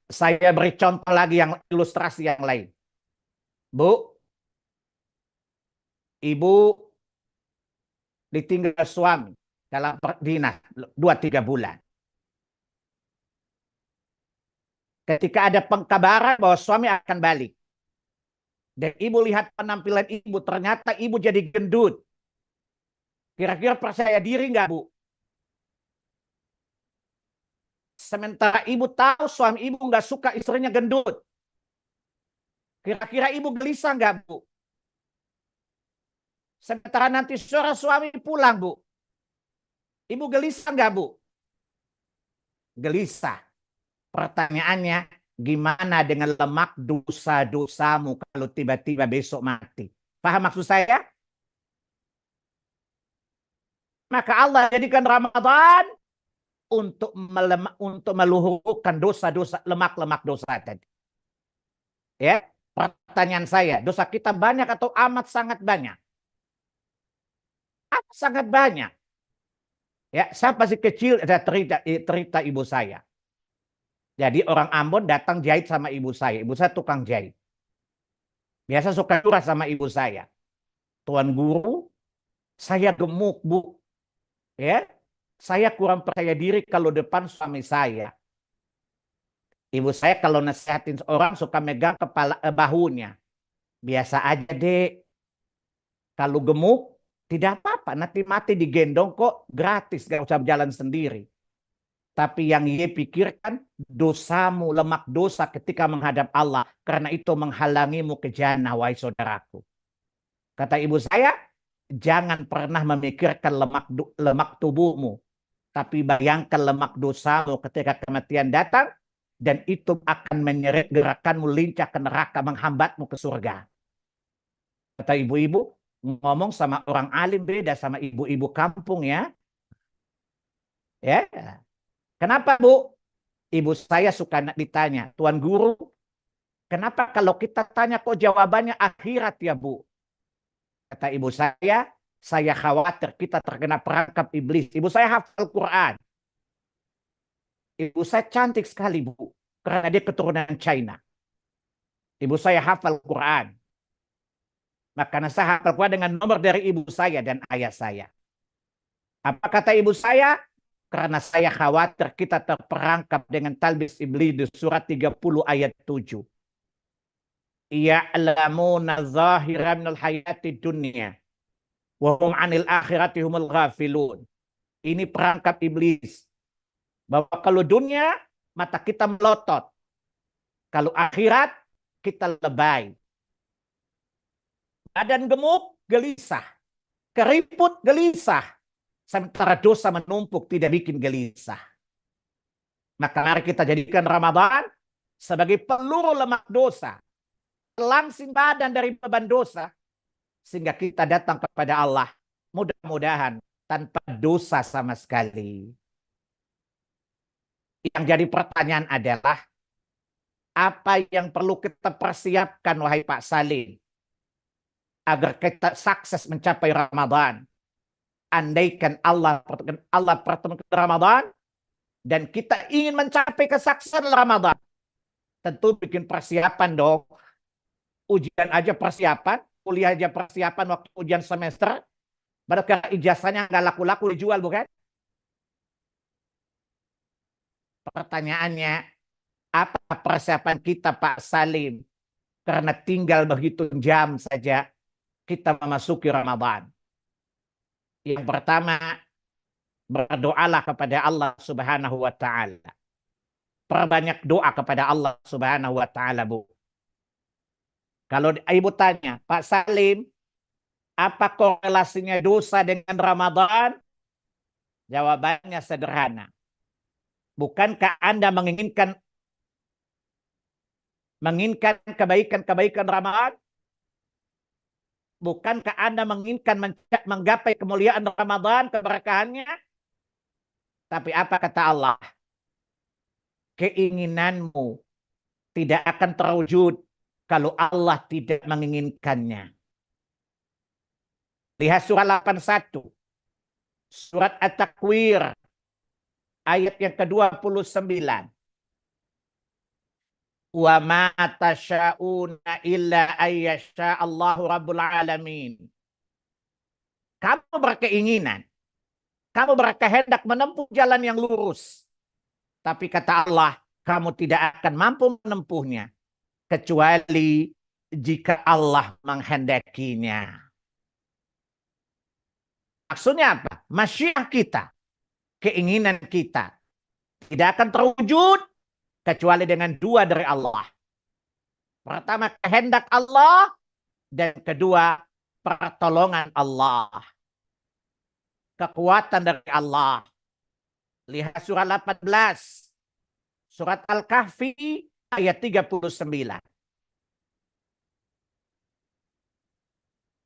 Saya beri contoh lagi yang ilustrasi yang lain. Bu, ibu ditinggal suami dalam dinas 2-3 bulan. Ketika ada pengkabaran bahwa suami akan balik. Dan ibu lihat penampilan ibu, ternyata ibu jadi gendut. Kira-kira percaya diri nggak, Bu? Sementara ibu tahu suami ibu nggak suka istrinya gendut. Kira-kira ibu gelisah nggak, Bu? Sementara nanti sore suami pulang, Bu. Ibu gelisah nggak, Bu? Gelisah. Pertanyaannya, gimana dengan lemak dosa-dosamu kalau tiba-tiba besok mati? Paham maksud saya? Maka Allah jadikan Ramadan untuk meluhurkan dosa-dosa, lemak-lemak dosa tadi. Ya, pertanyaan saya, dosa kita banyak atau amat sangat banyak? Sangat banyak. Ya, saya masih kecil ada cerita ibu saya. Jadi orang Ambon datang jahit sama ibu saya. Ibu saya tukang jahit. Biasa suka curhat sama ibu saya. Tuan guru, saya gemuk, Bu. Ya, saya kurang percaya diri kalau depan suami saya. Ibu saya kalau nasihatin orang suka megang kepala bahunya. Biasa aja, Dek. Kalau gemuk, tidak apa-apa. Nanti mati digendong kok gratis. Gak usah jalan sendiri. Tapi yang ia pikirkan dosamu, lemak dosa ketika menghadap Allah. Karena itu menghalangimu ke jannah, wahai saudaraku. Kata ibu saya, jangan pernah memikirkan lemak tubuhmu. Tapi bayangkan lemak dosamu ketika kematian datang. Dan itu akan menyeret gerakanmu lincah ke neraka, menghambatmu ke surga. Kata ibu-ibu, ngomong sama orang alim beda sama ibu-ibu kampung ya. Ya. Kenapa, Bu? Ibu saya suka ditanya, Tuan Guru, kenapa kalau kita tanya kok jawabannya akhirat ya, Bu? Kata ibu saya khawatir kita terkena perangkap iblis. Ibu saya hafal Quran. Ibu saya cantik sekali, Bu, karena dia keturunan China. Ibu saya hafal Quran. Makanya saya hafal Quran dengan nomor dari ibu saya dan ayah saya. Apa kata ibu saya? Karena saya khawatir kita terperangkap dengan talbis iblis di surat 30 ayat 7. Ya'lamuna zahiran minal hayati dunya wa hum 'anil akhirati humul ghafilun. Ini perangkap iblis. Bahwa kalau dunia mata kita melotot. Kalau akhirat kita lebay. Badan gemuk gelisah. Keriput gelisah. Sementara dosa menumpuk tidak bikin gelisah. Maka mari kita jadikan Ramadan sebagai peluru lemak dosa. Langsing badan dari beban dosa. Sehingga kita datang kepada Allah. Mudah-mudahan tanpa dosa sama sekali. Yang jadi pertanyaan adalah, apa yang perlu kita persiapkan wahai Pak Salim? Agar kita sukses mencapai Ramadan. Andaikan Allah pertemukan Ramadan dan kita ingin mencapai kesuksesan Ramadan, tentu bikin persiapan dong. Ujian aja persiapan, kuliah aja persiapan waktu ujian semester. Padahal ijazahnya nggak laku-laku dijual, bukan? Pertanyaannya, apa persiapan kita Pak Salim? Karena tinggal begitu jam saja kita memasuki Ramadan. Yang pertama, berdoalah kepada Allah Subhanahu wa Ta'ala. Perbanyak doa kepada Allah Subhanahu wa Ta'ala, Bu. Kalau ibu tanya, Pak Salim, apa korelasinya dosa dengan Ramadan? Jawabannya sederhana. Bukankah Anda menginginkan kebaikan Ramadan? Bukankah Anda menginginkan menggapai kemuliaan Ramadan, keberkahannya? Tapi apa kata Allah? Keinginanmu tidak akan terwujud kalau Allah tidak menginginkannya. Lihat surah 81. Surat At-Takwir. Ayat yang ke-29. Wa ma tasyauna illa ayyasha Allahu rabbul alamin. Kamu berkeinginan, kamu berkehendak menempuh jalan yang lurus. Tapi kata Allah, kamu tidak akan mampu menempuhnya kecuali jika Allah menghendakinya. Maksudnya apa? Masyiah kita, keinginan kita tidak akan terwujud kecuali dengan dua dari Allah. Pertama, kehendak Allah. Dan kedua, pertolongan Allah. Kekuatan dari Allah. Lihat surat 18. Surat Al-Kahfi ayat 39.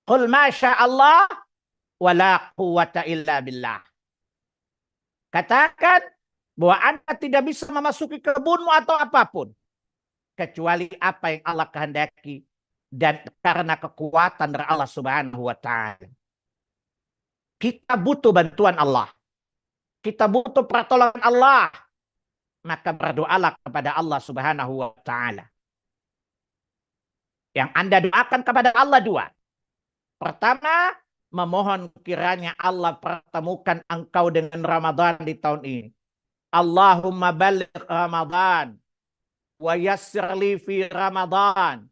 Qul ma sya'allah wa la quwwata illa billah. Katakan bahwa Anda tidak bisa memasuki kebunmu atau apapun kecuali apa yang Allah kehendaki dan karena kekuatan dari Allah Subhanahu wa Ta'ala. kita butuh bantuan Allah. Kita butuh pertolongan Allah. Maka berdoalah kepada Allah Subhanahu wa Ta'ala. Yang Anda doakan kepada Allah dua. Pertama, memohon kiranya Allah pertemukan engkau dengan Ramadan di tahun ini. Allahumma baligh Ramadan wa yassir li fi Ramadan.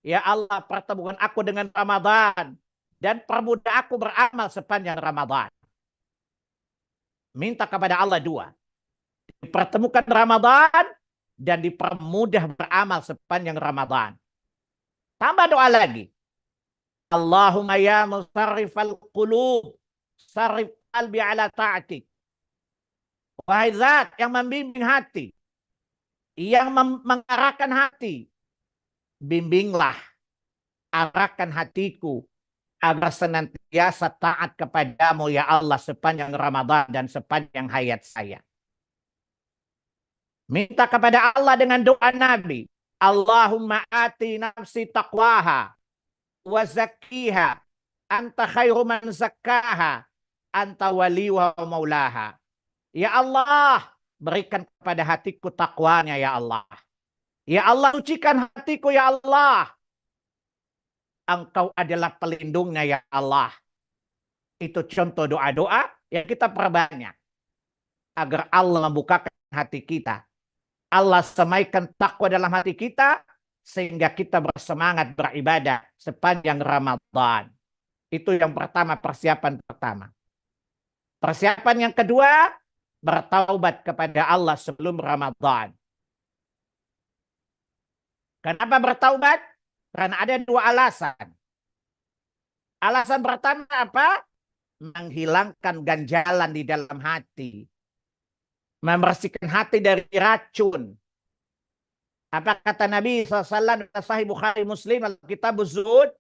Ya Allah, pertemukan aku dengan Ramadan dan permudah aku beramal sepanjang Ramadan. Minta kepada Allah dua. Dipertemukan Ramadan dan dipermudah beramal sepanjang Ramadan. Tambah doa lagi. Allahumma ya musarrifal qulub, sarrif qalbi ala ta'atik. Wahai zat yang membimbing hati, yang mengarahkan hati, bimbinglah, arahkan hatiku agar senantiasa taat kepadamu ya Allah sepanjang Ramadan dan sepanjang hayat saya. Minta kepada Allah dengan doa Nabi. Allahumma ati nafsi taqwaha wa zakkiha anta khairu man zakkaha anta waliha wa maulaha. Ya Allah, berikan kepada hatiku takwanya ya Allah. Ya Allah, sucikan hatiku ya Allah. Engkau adalah pelindungnya ya Allah. Itu contoh doa-doa yang kita perbanyak. Agar Allah membukakan hati kita. Allah semaikan takwa dalam hati kita. Sehingga kita bersemangat beribadah sepanjang Ramadan. Itu yang pertama, persiapan pertama. Persiapan yang kedua, bertaubat kepada Allah sebelum Ramadan. Kenapa bertaubat? Karena ada dua alasan. Alasan pertama apa? Menghilangkan ganjalan di dalam hati. Membersihkan hati dari racun. Apa kata Nabi SAW, Sahih Bukhari Muslim, Kitab Zuhud?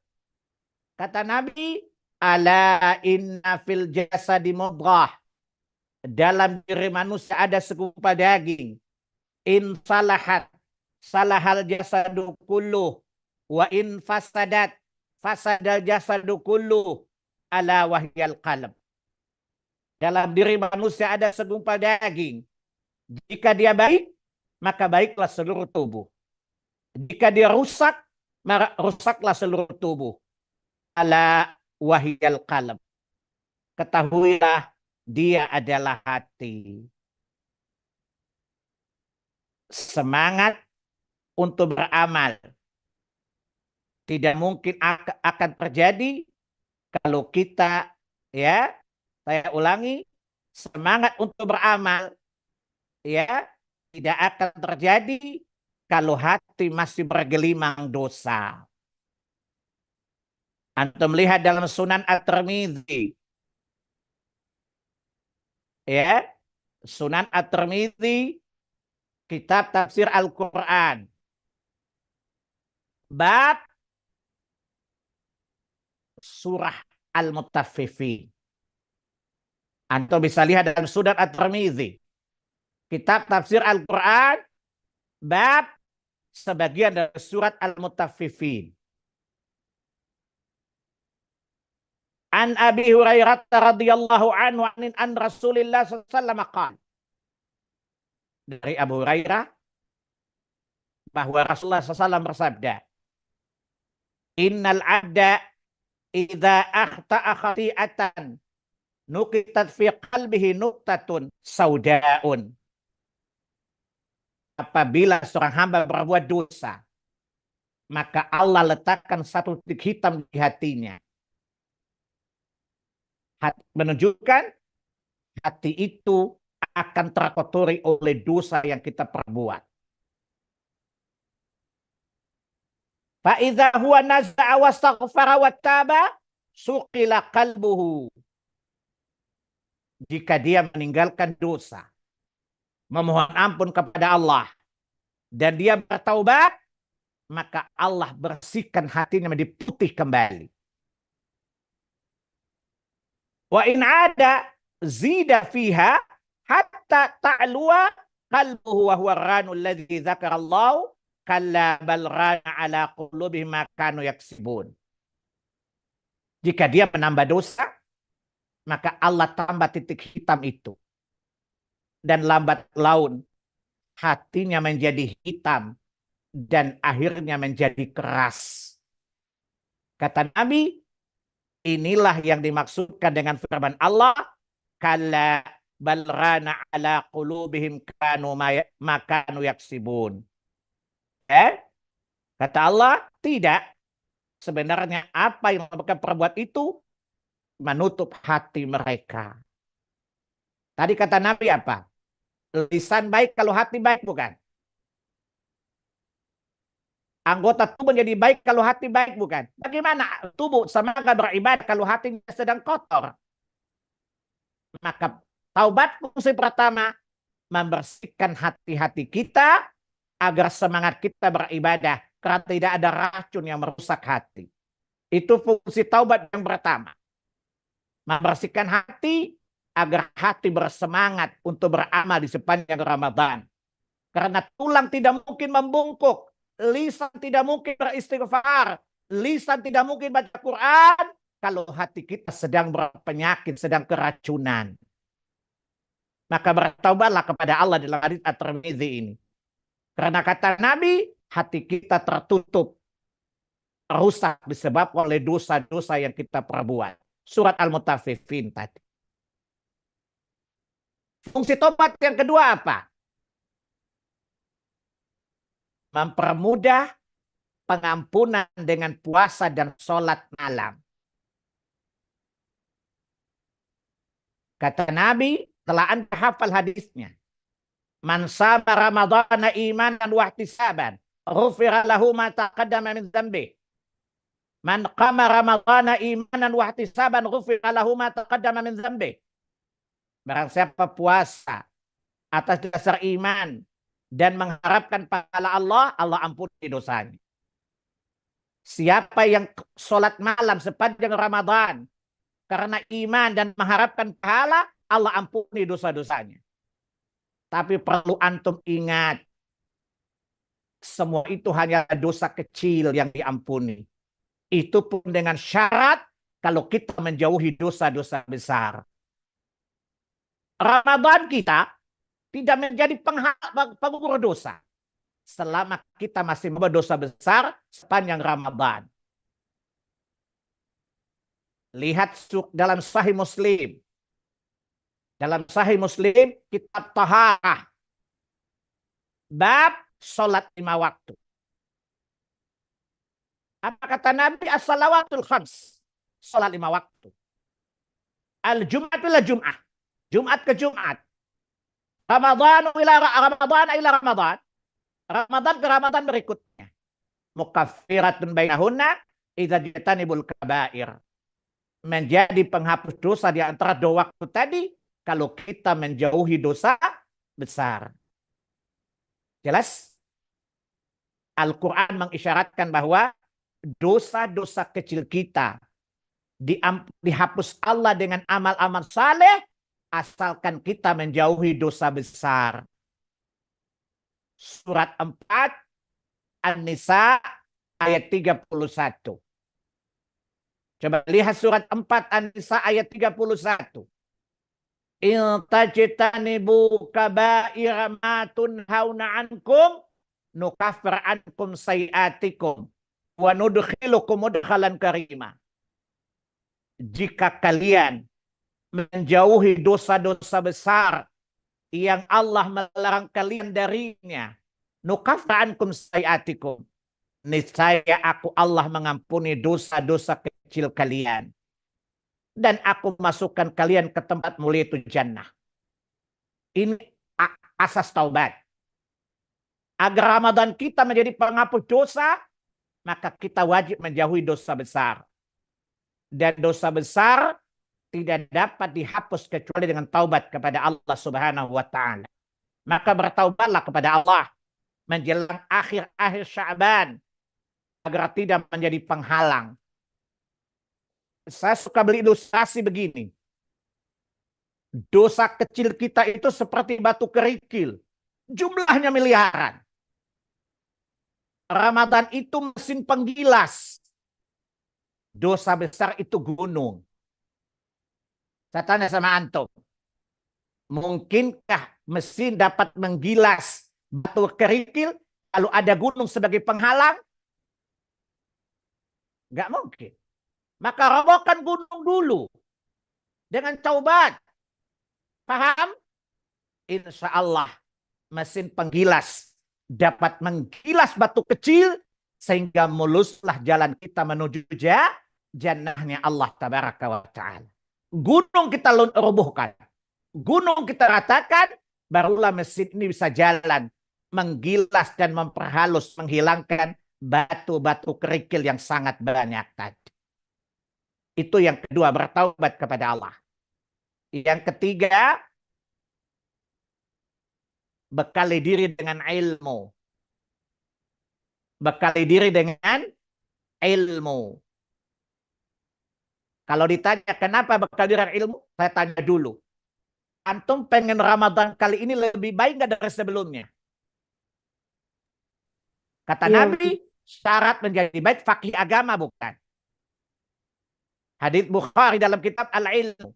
Kata Nabi, ala inna fil jasadi mudghah. Dalam diri manusia ada segumpal daging. In salahat, salahal jasadu kulluh. Wa in fasadat, fasadal jasadu kulluh. Ala wahyal qalb. Dalam diri manusia ada segumpal daging. Jika dia baik, maka baiklah seluruh tubuh. Jika dia rusak, maka rusaklah seluruh tubuh. Ala wahyal qalb. Ketahuilah, dia adalah hati. Semangat untuk beramal tidak mungkin akan terjadi kalau kita, ya, saya ulangi, semangat untuk beramal, ya, tidak akan terjadi kalau hati masih bergelimang dosa. Antum lihat dalam Sunan At-Tirmidzi, ya, Sunan At-Tirmidzi, kitab tafsir Al-Quran, bab surah Al-Mutaffifin. Antum bisa lihat dalam Sunan At-Tirmidzi, kitab tafsir Al-Quran, bab sebagian dari surat Al-Mutaffifin. An Abi Hurairah radhiyallahu anhu an Rasulillah sallallahu alaihi wasallam qala. Dari Abu Hurairah bahwa Rasulullah SAW bersabda, Innal abda idza akhta'a khati'atan nukitat fi qalbihi nuqtatun saudaun. Apabila seorang hamba berbuat dosa, maka Allah letakkan satu titik hitam di hatinya. Menunjukkan hati itu akan terkotori oleh dosa yang kita perbuat. Fa idza huwa naza'a wastaghfara wattaba suqila qalbuhu. Jika dia meninggalkan dosa, memohon ampun kepada Allah, dan dia bertaubat, maka Allah bersihkan hatinya menjadi putih kembali. Wa in ada zida fiha hatta ta'luwa qalbuhu wa huwa ranul ladzi dzakarallahu kalla bal rana ala qulubihim ma kanu yaksibun. Jika dia menambah dosa, maka Allah tambah titik hitam itu. Dan lambat laun hatinya menjadi hitam dan akhirnya menjadi keras. Kata Nabi, inilah yang dimaksudkan dengan firman Allah, kalla bal rana ala qulubihim kanu ma kanu yaksibun. Kata Allah, tidak. Sebenarnya apa yang mereka perbuat itu menutup hati mereka. Tadi kata Nabi apa? Lisan baik kalau hati baik, bukan? Anggota tubuh menjadi baik kalau hati baik, bukan? Bagaimana tubuh semangat beribadah kalau hatinya sedang kotor? Maka taubat fungsi pertama, membersihkan hati-hati kita agar semangat kita beribadah. Karena tidak ada racun yang merusak hati. Itu fungsi taubat yang pertama. Membersihkan hati agar hati bersemangat untuk beramal di sepanjang Ramadan. Karena tulang tidak mungkin membungkuk, lisan tidak mungkin beristighfar, lisan tidak mungkin baca Quran kalau hati kita sedang berpenyakit, sedang keracunan. Maka bertaubatlah kepada Allah dalam hadits At-Tirmidzi ini. Karena kata Nabi, hati kita tertutup, rusak disebabkan oleh dosa-dosa yang kita perbuat. Surat Al-Mutaffifin tadi. Fungsi tobat yang kedua apa? Mempermudah pengampunan dengan puasa dan sholat malam. Kata Nabi, telah anda hafal hadisnya. Man sama Ramadhana imanan wa ihtisaban, ghufira lahu ma taqaddama min dzambi. Man qama Ramadhana imanan wa ihtisaban, ghufira lahu ma taqaddama min dzambi. Barang siapa puasa atas dasar iman dan mengharapkan pahala Allah, Allah ampuni dosanya. Siapa yang sholat malam sepanjang Ramadan karena iman dan mengharapkan pahala, Allah ampuni dosa-dosanya. Tapi perlu antum ingat, semua itu hanya dosa kecil yang diampuni. Itu pun dengan syarat kalau kita menjauhi dosa-dosa besar. Ramadan kita tidak menjadi penggugur dosa selama kita masih membuat dosa besar sepanjang Ramadan. Lihat dalam Sahih Muslim. Dalam Sahih Muslim, kitab Taharah. Bab sholat 5 waktu. Apa kata Nabi? As-salawatul khams. Sholat 5 waktu. Al-Jum'at ila Jum'ah. Jumat ke Jumat. Ramadan ila Ramadan. Ramadan ke Ramadan berikutnya. Mukaffiratun bainahunna idza jitanibul kabair. Menjadi penghapus dosa di antara 2 waktu tadi kalau kita menjauhi dosa besar. Jelas? Al-Quran mengisyaratkan bahwa dosa-dosa kecil kita dihapus Allah dengan amal-amal saleh asalkan kita menjauhi dosa besar. Surat 4 An-Nisa ayat 31. Coba lihat surat 4 An-Nisa ayat 31. In tajtanibu kaba'ira ma tunhauna ankum nukaffir ankum sayiatikum wa nudkhilukum mudkhalan karima. Jika kalian menjauhi dosa-dosa besar yang Allah melarang kalian darinya, nukaffir ankum sayiatikum, niscaya aku Allah mengampuni dosa-dosa kecil kalian dan aku masukkan kalian ke tempat mulia itu jannah. Ini asas taubat. Agar Ramadan kita menjadi penghapus dosa, maka kita wajib menjauhi dosa besar. Dan dosa besar tidak dapat dihapus kecuali dengan taubat kepada Allah Subhanahu wa taala. Maka bertaubatlah kepada Allah menjelang akhir-akhir Sya'ban agar tidak menjadi penghalang. Saya suka beri ilustrasi begini. Dosa kecil kita itu seperti batu kerikil. Jumlahnya miliaran. Ramadan itu mesin penggilas. Dosa besar itu gunung. Saya tanya sama antum. Mungkinkah mesin dapat menggilas batu kerikil kalau ada gunung sebagai penghalang? Nggak mungkin. Maka robohkan gunung dulu dengan taubat. Paham? Insya Allah mesin penggilas dapat menggilas batu kecil sehingga muluslah jalan kita menuju jannahnya Allah tabaraka wa ta'ala. Gunung kita robohkan. Gunung kita ratakan, barulah mesin ini bisa jalan, menggilas dan memperhalus, menghilangkan batu-batu kerikil yang sangat banyak tadi. Itu yang kedua, bertaubat kepada Allah. Yang ketiga, bekali diri dengan ilmu. Bekali diri dengan ilmu. Kalau ditanya kenapa bekali diri dengan ilmu, saya tanya dulu. Antum pengen Ramadan kali ini lebih baik nggak dari sebelumnya? Kata Nabi, syarat menjadi baik fakih agama bukan. Hadits Bukhari dalam kitab Al-Ilmu.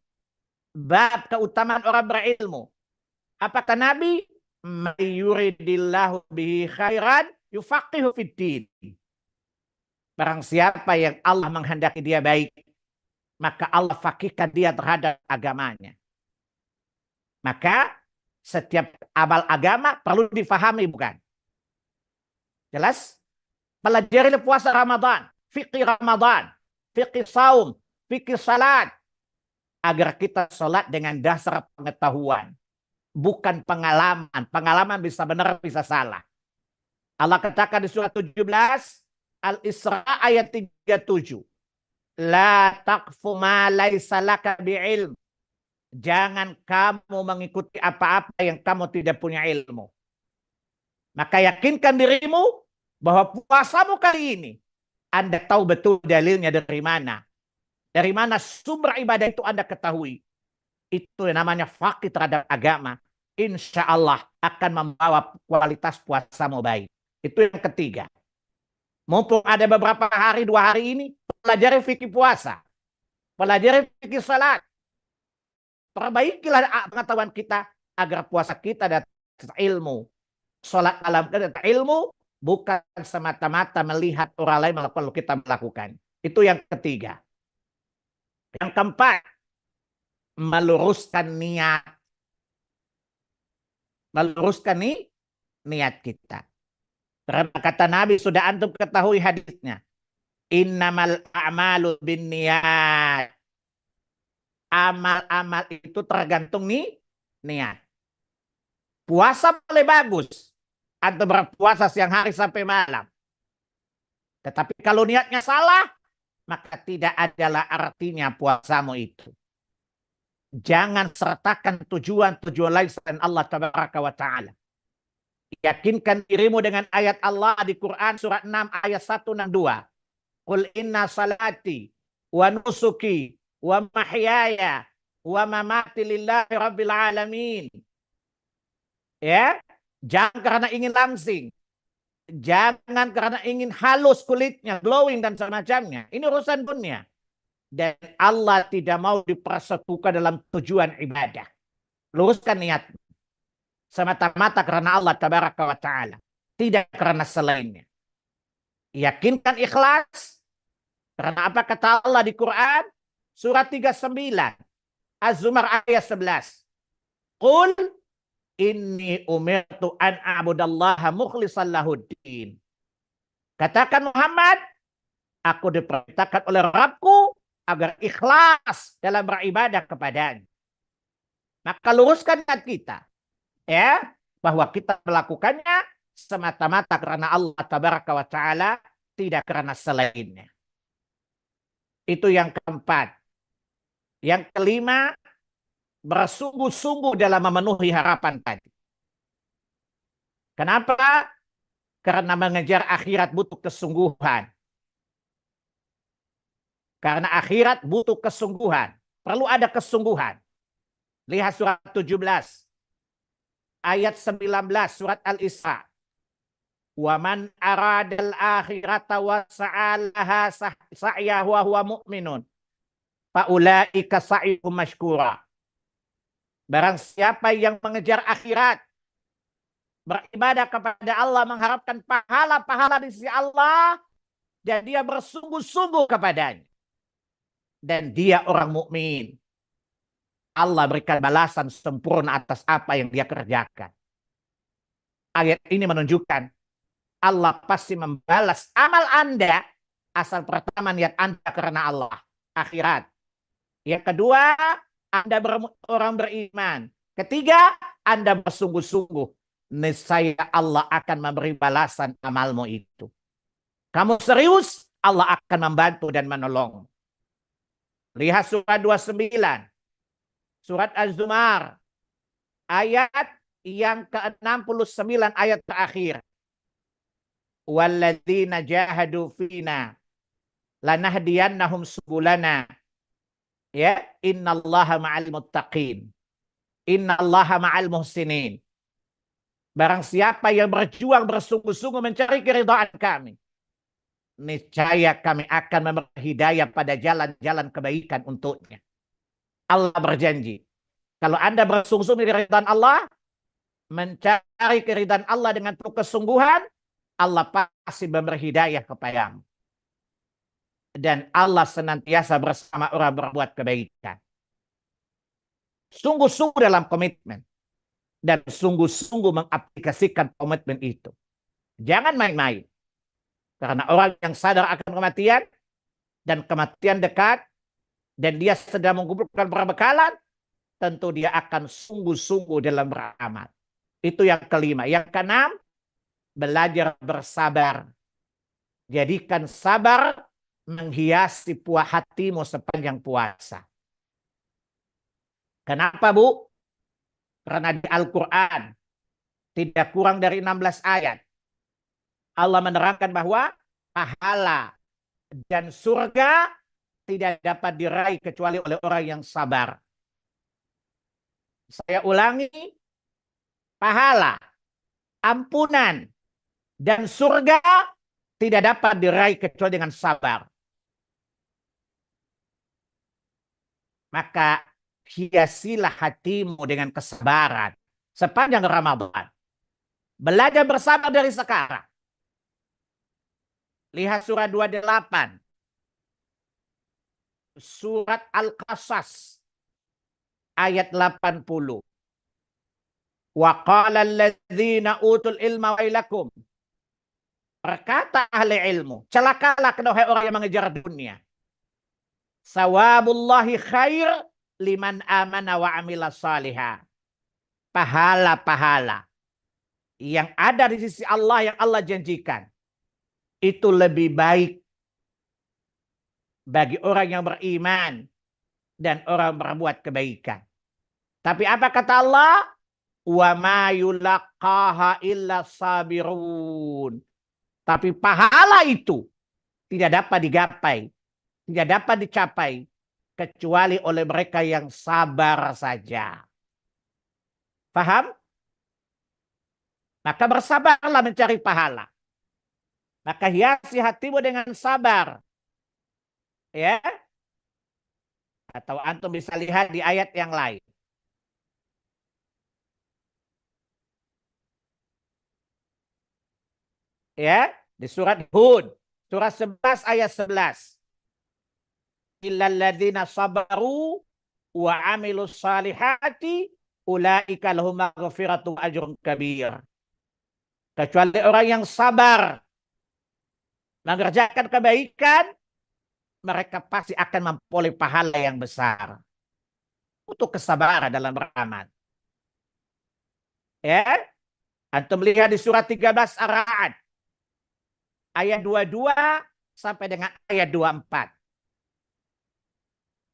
Bab keutamaan orang berilmu. Apa kata Nabi? May yuridillahu bihi khairan yufaqihu fiddin. Barang siapa yang Allah menghendaki dia baik, maka Allah fakihkan dia terhadap agamanya. Maka setiap amal agama perlu difahami bukan? Jelas? Pelajari puasa Ramadan, fikih Ramadan, fikih saum, fikih salat. Agar kita salat dengan dasar pengetahuan. Bukan pengalaman. Pengalaman bisa benar, bisa salah. Allah katakan di surat 17, Al-Isra ayat 37. La taqfu ma laysa laka bi'ilm. Jangan kamu mengikuti apa-apa yang kamu tidak punya ilmu. Maka yakinkan dirimu bahwa puasamu kali ini, Anda tahu betul dalilnya dari mana. Dari mana sumber ibadah itu Anda ketahui. Itu yang namanya fakih terhadap agama. Insya Allah akan membawa kualitas puasamu baik. Itu yang ketiga. Mumpung ada beberapa hari, 2 hari ini, pelajari fikih puasa. Pelajari fikih salat. Perbaikilah pengetahuan kita agar puasa kita datang ilmu. Salat dalam keadaan ilmu bukan semata-mata melihat orang lain melakukan lalu kita melakukan. Itu yang ketiga. Yang keempat, meluruskan niat. Meluruskan niat kita. Karena kata Nabi sudah antum ketahui hadisnya. Innamal a'malu binniyat. Amal-amal itu tergantung niat. Puasa boleh bagus. Antum berpuasa siang hari sampai malam. Tetapi kalau niatnya salah, maka tidak adalah artinya puasamu itu. Jangan sertakan tujuan-tujuan lain selain Allah tabaraka wa ta'ala. Yakinkan dirimu dengan ayat Allah di Quran surat 6 ayat 1 dan 2. Qul inna salati wa nusuki wa mahyaya wa mamati lillahi rabbil alamin. Ya, jangan karena ingin langsing. Jangan karena ingin halus kulitnya, glowing dan semacamnya. Ini urusan dunia. Dan Allah tidak mau dipersatukan dalam tujuan ibadah. Luruskan niat. Semata-mata karena Allah tabaraka wa ta'ala. Tidak karena selainnya. Yakinkan ikhlas. Karena apa kata Allah di Quran? Surat 39. Az-Zumar ayat 11. Qul inni umirtu an a'budallaha mukhlishan lahuddin. Katakan Muhammad, aku diperintahkan oleh Rabbku agar ikhlas dalam beribadah kepadanya. Maka luruskan niat kita. Ya, bahwa kita melakukannya semata-mata karena Allah tabaraka wa ta'ala, tidak karena selainnya. Itu yang keempat. Yang kelima, bersungguh-sungguh dalam memenuhi harapan tadi. Kenapa? Karena mengejar akhirat butuh kesungguhan. Karena akhirat butuh kesungguhan. Perlu ada kesungguhan. Lihat surat 17. Ayat 19 surat Al-Isra. Wa man aradal akhirata wa sa'alaha sa'yahu wa huwa mu'minun. faulaika sa'yuhum mashkura. Barang siapa yang mengejar akhirat, beribadah kepada Allah, mengharapkan pahala-pahala di sisi Allah, dan dia bersungguh-sungguh kepadanya, dan dia orang mukmin, Allah berikan balasan sempurna atas apa yang dia kerjakan. Ayat ini menunjukkan Allah pasti membalas amal Anda asal pertama niat Anda karena Allah, akhirat. Yang kedua, Anda orang beriman. Ketiga, Anda bersungguh-sungguh. Niscaya Allah akan memberi balasan amalmu itu. Kamu serius, Allah akan membantu dan menolong. Lihat surat 29. Surat Az-Zumar. Ayat yang ke-69, ayat terakhir. Walladzina jahadu fina lanahdiyannahum subulana. Ya, innallaha ma'al muttaqin. Innallaha ma'al muhsinin. Barang siapa yang berjuang bersungguh-sungguh mencari keridhaan kami, niscaya kami akan memberi hidayah pada jalan-jalan kebaikan untuknya. Allah berjanji, kalau Anda bersungguh-sungguh mencari keridhaan Allah, mencari keridhaan Allah dengan penuh kesungguhan, Allah pasti memberi hidayah kepadamu. Dan Allah senantiasa bersama orang berbuat kebaikan. Sungguh-sungguh dalam komitmen. Dan sungguh-sungguh mengaplikasikan komitmen itu. Jangan main-main. Karena orang yang sadar akan kematian, dan kematian dekat, dan dia sedang mengumpulkan perbekalan, tentu dia akan sungguh-sungguh dalam beramal. Itu yang kelima. Yang keenam, belajar bersabar. Jadikan sabar menghiasi hatimu sepanjang puasa. Kenapa, Bu? Karena di Al-Quran tidak kurang dari 16 ayat Allah menerangkan bahwa pahala dan surga tidak dapat diraih kecuali oleh orang yang sabar. Saya ulangi, pahala, ampunan, dan surga tidak dapat diraih kecuali dengan sabar. Maka hiasilah hatimu dengan kesabaran sepanjang Ramadan. Belajar bersabar dari sekarang. Lihat surat 28. Surat Al-Qasas ayat 80. Wa qala alladzina utul ilma wailakum. Berkata ahli ilmu, celakalah kedua orang yang mengejar dunia. Sawabullahi khair liman amana wa amila salihah. Pahala-pahala yang ada di sisi Allah yang Allah janjikan itu lebih baik bagi orang yang beriman dan orang berbuat kebaikan. Tapi apa kata Allah? Wa ma yulaqaha illa sabirun. Tapi pahala itu tidak dapat digapai, tidak dapat dicapai kecuali oleh mereka yang sabar saja. Paham? Maka bersabarlah mencari pahala. Maka hiasi hatimu dengan sabar. Ya. Atau antum bisa lihat di ayat yang lain. Ya, di surat Hud, surat 11 ayat 11. Illal ladzina sabaru wa amilus salihati ulaika lahum maghfiratun wa ajrun kabir. Kecuali orang yang sabar mengerjakan kebaikan, mereka pasti akan memperoleh pahala yang besar. Untuk kesabaran dalam beramal. Ya, antum lihat di surat 13 Ar-Ra'd ayat 22 sampai dengan ayat 24.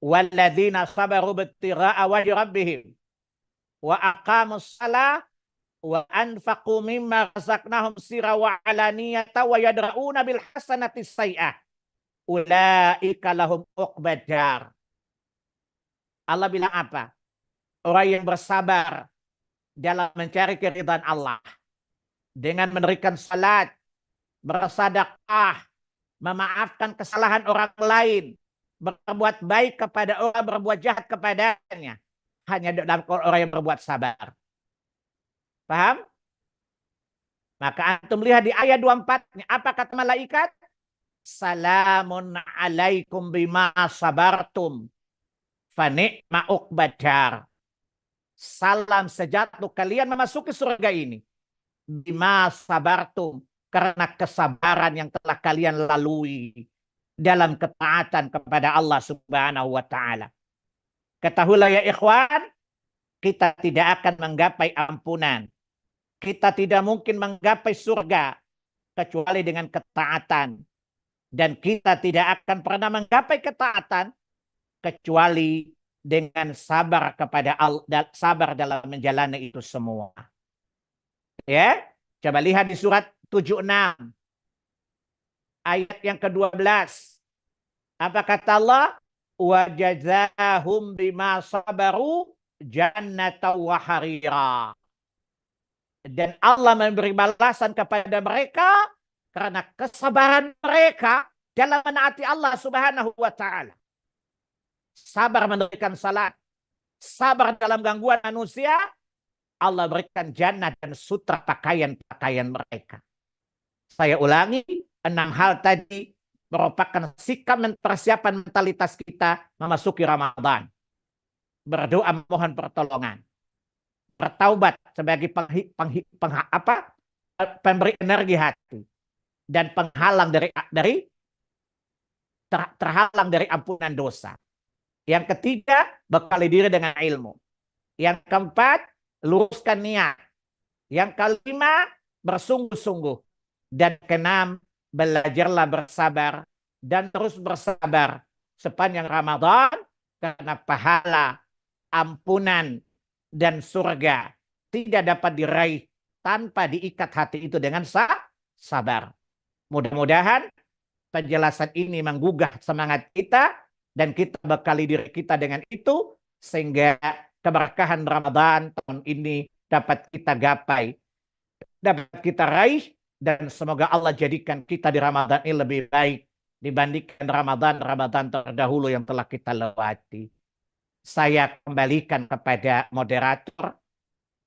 Walladzina sabaru bittigha'a wajhi rabbihim wa aqamus shalah wa anfaqu mimma razaqnahum sirra wa alaniyata wa yadra'una bil hasanati sayyi'ah ulaika lahum uqbad dar. Allah bilang apa? Orang yang bersabar dalam mencari keridhaan Allah dengan menerikan salat, bersedekah, memaafkan kesalahan orang lain, berbuat baik kepada orang, berbuat jahat kepadanya. Hanya dalam orang yang berbuat sabar. Paham? Maka antum lihat di ayat 24, apa kata malaikat? Salamun alaikum bima sabartum. Fani'ma uqbadar. Salam sejahtera kalian memasuki surga ini. Bima sabartum. Karena kesabaran yang telah kalian lalui dalam ketaatan kepada Allah Subhanahu wa Ta'ala. Ketahuilah ya ikhwan, kita tidak akan menggapai ampunan. Kita tidak mungkin menggapai surga kecuali dengan ketaatan. Dan kita tidak akan pernah menggapai ketaatan kecuali dengan sabar kepada Allah, sabar dalam menjalani itu semua. Ya, coba lihat di surat 76 ayat yang ke-12. Apa kata Allah? Wa jazaahum bima sabaru jannatan wa harira. Dan Allah memberi balasan kepada mereka karena kesabaran mereka dalam menaati Allah Subhanahu wa Ta'ala. Sabar mendirikan salat, sabar dalam gangguan manusia, Allah berikan jannah dan sutra pakaian-pakaian mereka. Saya ulangi, 6 hal tadi merupakan sikap persiapan mentalitas kita memasuki Ramadan. Berdoa mohon pertolongan. Bertaubat sebagai pemberi energi hati dan penghalang terhalang dari ampunan dosa. Yang ketiga, bekali diri dengan ilmu. Yang keempat, luruskan niat. Yang kelima, bersungguh-sungguh. Dan keenam, belajarlah bersabar dan terus bersabar sepanjang Ramadan karena pahala, ampunan, dan surga tidak dapat diraih tanpa diikat hati itu dengan sabar. Mudah-mudahan penjelasan ini menggugah semangat kita dan kita bekali diri kita dengan itu sehingga keberkahan Ramadan tahun ini dapat kita gapai, dapat kita raih, dan semoga Allah jadikan kita di Ramadan ini lebih baik dibandingkan Ramadan terdahulu yang telah kita lewati. Saya kembalikan kepada moderator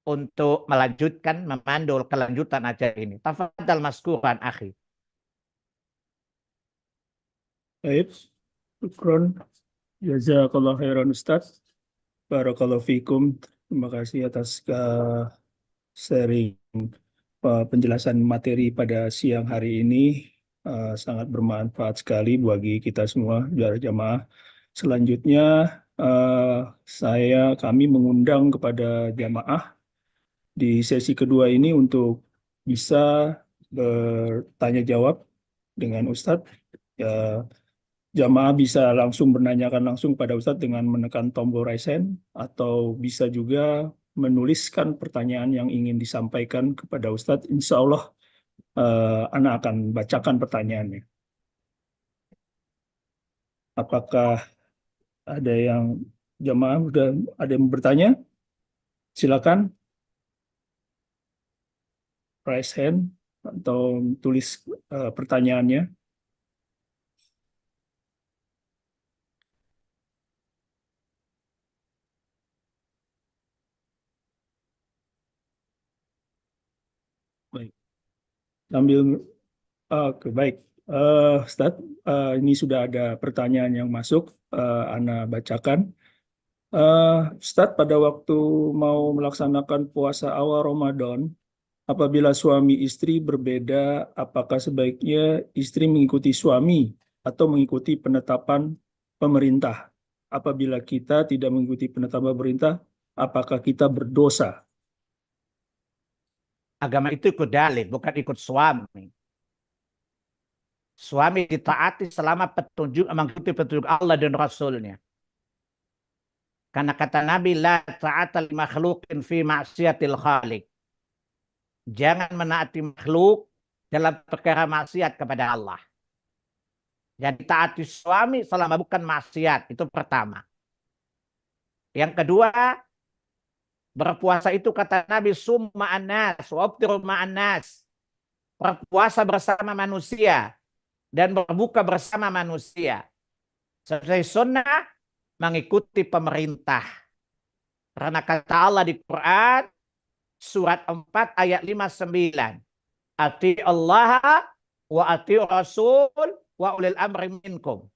untuk melanjutkan, memandul kelanjutan acara ini. Tafadhal maskuran, akhi. Baik, syukron. Jazakallah khairan Ustaz. Barakallahu fikum. Terima kasih atas sharing penjelasan materi pada siang hari ini. Sangat bermanfaat sekali bagi kita semua, jamaah. Selanjutnya kami mengundang kepada jamaah di sesi kedua ini untuk bisa bertanya jawab dengan Ustadz. Jamaah bisa langsung menanyakan langsung pada Ustadz dengan menekan tombol raise hand, atau bisa juga menuliskan pertanyaan yang ingin disampaikan kepada Ustadz. Insya Allah Ana akan bacakan pertanyaannya. Apakah ada yang jamaah sudah ada yang bertanya? Silakan raise hand atau tulis pertanyaannya. Baik. Sambil oke, baik. Ustaz, ini sudah ada pertanyaan yang masuk. Ana bacakan. Ustaz, pada waktu mau melaksanakan puasa awal Ramadan, apabila suami istri berbeda, apakah sebaiknya istri mengikuti suami atau mengikuti penetapan pemerintah? Apabila kita tidak mengikuti penetapan pemerintah, apakah kita berdosa? Agama itu ikut dalil, bukan ikut suami. Suami ditaati selama mengikuti petunjuk Allah dan Rasulnya. Karena kata Nabi, la ta'ata li makhluqin fi ma'siyatil khaliq. Jangan menaati makhluk dalam perkara maksiat kepada Allah. Jadi taati suami selama bukan maksiat, itu pertama. Yang kedua, berpuasa itu kata Nabi, sum ma'anas, wabtiru ma'anas. Berpuasa bersama manusia dan berbuka bersama manusia. Selesai sunnah mengikuti pemerintah. Karena kata Allah di Quran surat 4 ayat 59. Ati Allah wa ati Rasul wa ulil amri minkum.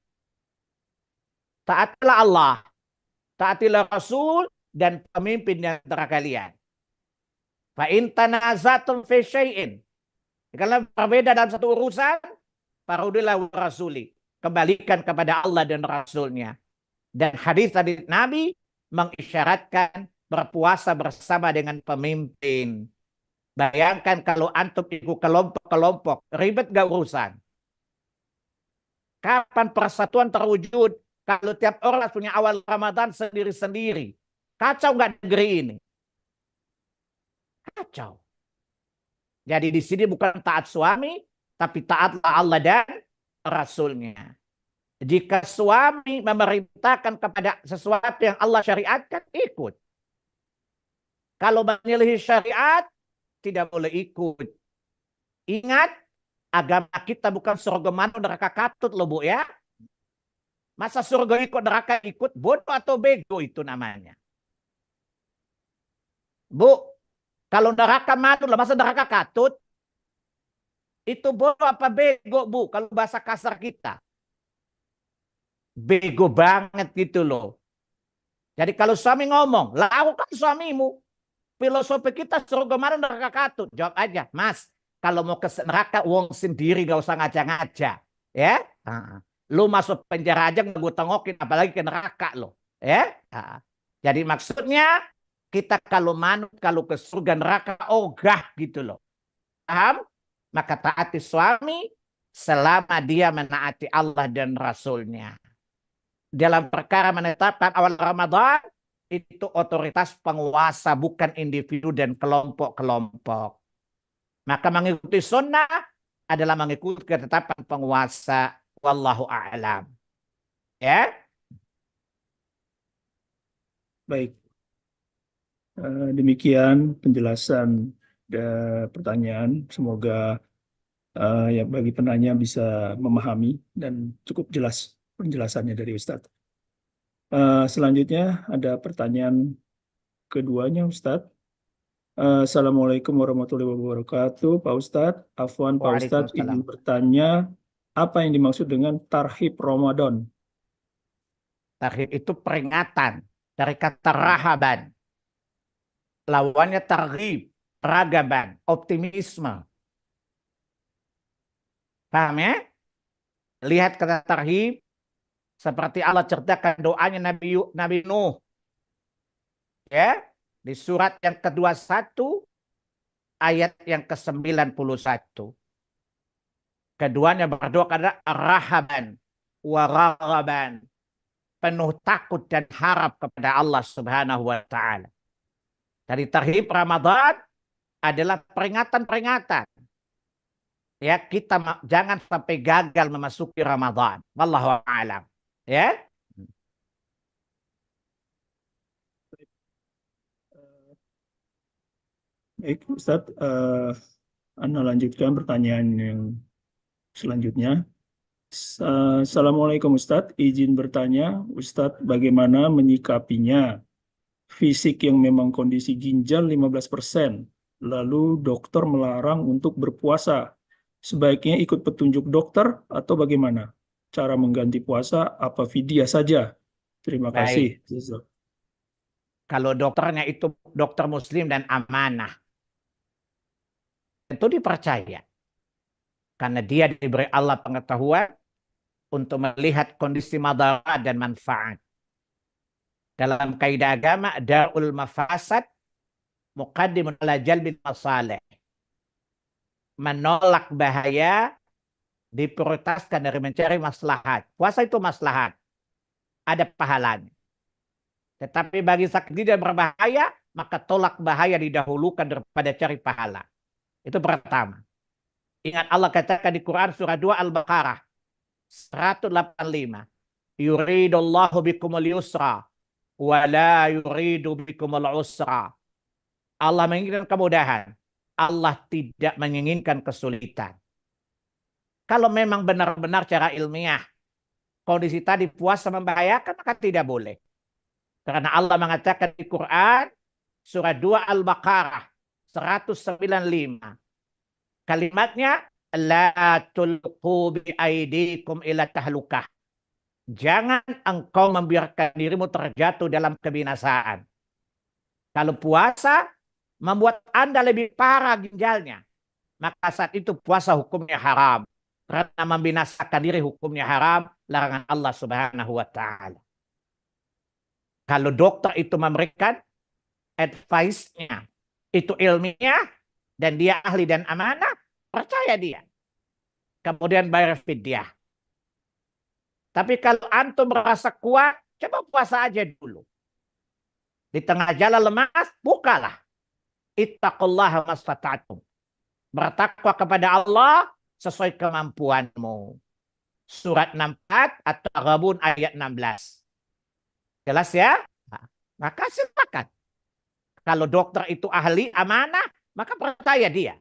Taatilah Allah, taatilah Rasul dan pemimpin di antara kalian. Fa in tanazatum fi syai'in. Kalau berbeda dalam satu urusan, farudillah wa rasuli. Kembalikan kepada Allah dan Rasulnya. Dan hadis tadi Nabi mengisyaratkan berpuasa bersama dengan pemimpin. Bayangkan kalau antum ikut kelompok-kelompok, ribet gak urusan? Kapan persatuan terwujud? Kalau tiap orang punya awal Ramadan sendiri-sendiri. Kacau nggak negeri ini? Kacau. Jadi di sini bukan taat suami, tapi taatlah Allah dan Rasulnya. Jika suami memerintahkan kepada sesuatu yang Allah syariatkan, ikut. Kalau menyelisihi syariat, tidak boleh ikut. Ingat, agama kita bukan surga mana neraka katut loh Bu ya. Masa surga ikut neraka ikut, bodoh atau bego itu namanya. Bu, kalau neraka madu lah, masa neraka katut? Itu bodoh apa bego Bu, kalau bahasa kasar kita. Bego banget gitu loh. Jadi kalau suami ngomong, lakukan suamimu. Filosofi kita surga mana neraka katut. Jawab aja, Mas, kalau mau ke neraka uang sendiri, gak usah ngajak-ngajak. Ya, lu masuk penjara aja gue tengokin, apalagi ke neraka lo. Ya, jadi maksudnya kita kalau manut, kalau ke surga neraka ogah gitu loh. Paham? Maka taati suami selama dia menaati Allah dan Rasulnya. Dalam perkara menetapkan awal Ramadan, itu otoritas penguasa, bukan individu dan kelompok-kelompok. Maka mengikuti sunnah adalah mengikuti ketetapan penguasa. Wallahu a'lam. Ya. Baik. Demikian penjelasan pertanyaan. Semoga ya bagi penanya bisa memahami dan cukup jelas penjelasannya dari Ustadz. Selanjutnya ada pertanyaan keduanya Ustadz. Assalamualaikum warahmatullahi wabarakatuh, Pak Ustadz. Afwan Pak Ustadz, izin bertanya, apa yang dimaksud dengan tarhib Ramadan? Tarhib itu peringatan dari kata rahaban. Lawannya targhib, ragaban, optimisme. Paham ya? Lihat kata tarhib seperti Allah ceritakan doanya Nabi Nuh. Ya, di surat yang ke-21 ayat yang ke-91. Keduanya berdoa adalah rahaban wa raghaban. Penuh takut dan harap kepada Allah Subhanahu wa taala. Dari tarhib Ramadan adalah peringatan-peringatan. Ya, kita jangan sampai gagal memasuki Ramadan. Wallahu a'lam. Ya. Baik, Ustadz, Anda lanjutkan pertanyaan yang selanjutnya. Assalamualaikum Ustadz, izin bertanya, Ustadz bagaimana menyikapinya fisik yang memang kondisi ginjal 15%, lalu dokter melarang untuk berpuasa. Sebaiknya ikut petunjuk dokter atau bagaimana? Cara mengganti puasa apa fidyah saja? Terima kasih. Kalau dokternya itu dokter muslim dan amanah, tentu dipercaya. Karena dia diberi Allah pengetahuan untuk melihat kondisi madarat dan manfaat. Dalam kaidah agama, darul mafasad muqaddimun ala jalbil masalih. Menolak bahaya diprioritaskan dari mencari maslahat. Puasa itu maslahat. Ada pahalanya. Tetapi bagi sakit dan berbahaya, maka tolak bahaya didahulukan daripada cari pahala. Itu pertama. Ingat Allah katakan di Quran surah 2 Al-Baqarah 185. Yuridullahu bikumul yusra wa la yuridu bikumul usra. Allah menginginkan kemudahan. Allah tidak menginginkan kesulitan. Kalau memang benar-benar cara ilmiah kondisi tadi puasa membahayakan, maka tidak boleh. Karena Allah mengatakan di Quran, surah 2 Al-Baqarah 195. Kalimatnya, la tulqu bi aidikum ila tahlukah. Jangan engkau membiarkan dirimu terjatuh dalam kebinasaan. Kalau puasa membuat Anda lebih parah ginjalnya, maka saat itu puasa hukumnya haram. Karena membinasakan diri hukumnya haram, larangan Allah Subhanahu wa taala. Kalau dokter itu memberikan advice-nya, itu ilmiah dan dia ahli dan amanah, percaya dia. Kemudian bayar fidyah. Tapi kalau antum merasa kuat, coba puasa aja dulu. Di tengah jalan lemas, bukalah. Ittaqullaha mastata'tum. Bertakwa kepada Allah sesuai kemampuanmu. Surat 64 atau Ghabun ayat 16. Jelas ya? Nah, maka silakan. Kalau dokter itu ahli amanah, maka percaya dia.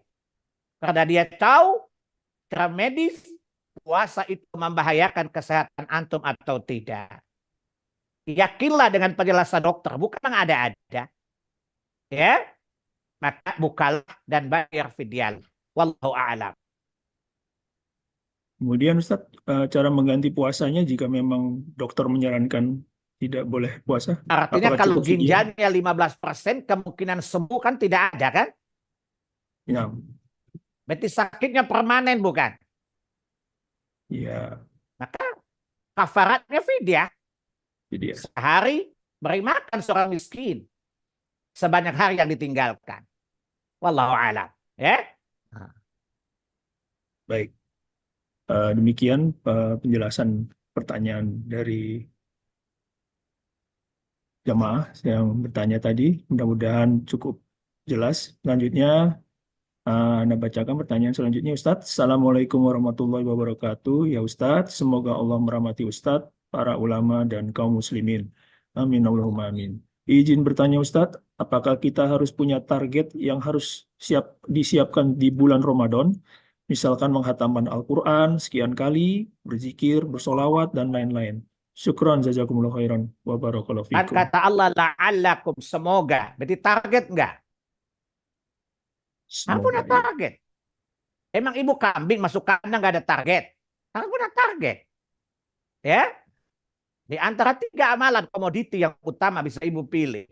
Karena dia tahu secara medis puasa itu membahayakan kesehatan antum atau tidak. Yakinlah dengan penjelasan dokter, bukan ada-ada. Ya, maka bukalah dan bayar fidyah. Wallahu a'lam. Kemudian Ustadz, cara mengganti puasanya jika memang dokter menyarankan tidak boleh puasa, Artinya apakah kalau cukup fidyah? ginjalnya 15%, kemungkinan sembuh kan tidak ada kan? Ya, Berarti sakitnya permanen bukan? ya, Maka kafaratnya fidyah. fidyah. Sehari beri makan seorang miskin sebanyak hari yang ditinggalkan. Wallahu a'lam. Ya. Baik. Demikian penjelasan pertanyaan dari jamaah yang bertanya tadi. Mudah-mudahan cukup jelas. Selanjutnya, Anda bacakan pertanyaan selanjutnya, Ustadz. Assalamualaikum warahmatullahi wabarakatuh. Ya Ustadz, semoga Allah merahmati Ustadz, para ulama, dan kaum muslimin. Amin, Allahumma amin. Izin bertanya Ustadz, apakah kita harus punya target yang harus disiapkan di bulan Ramadan? Misalkan menghatamkan Al-Quran sekian kali, berzikir, bersolawat, dan lain-lain. Syukran jazakumullah khairan wa barakallahu Kan fikum. kata Allah la'allakum, semoga. Berarti target enggak? Harus punya Semoga ya. target. Emang ibu kambing masuk kandang enggak ada target? Harus punya target. Ya. Di antara 3 amalan komoditi yang utama bisa ibu pilih.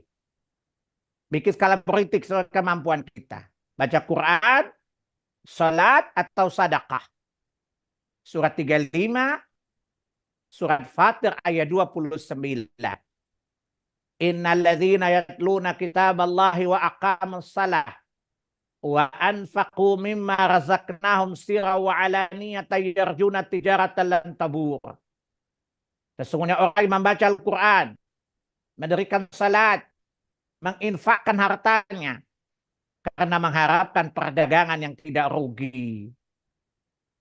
Bikin skala politik sesuai kemampuan kita. Baca Quran, salat atau sedekah. Surat 35, surat Fatir ayat 29. Innalladzina yatluna kitaballahi wa aqamus salah wa anfaqu mimma razaqnahum sirran wa alaniyatan yarjuna tijaratan lan tabur. Sesungguhnya orang yang membaca Al-Quran, mendirikan salat, menginfakkan hartanya karena mengharapkan perdagangan yang tidak rugi.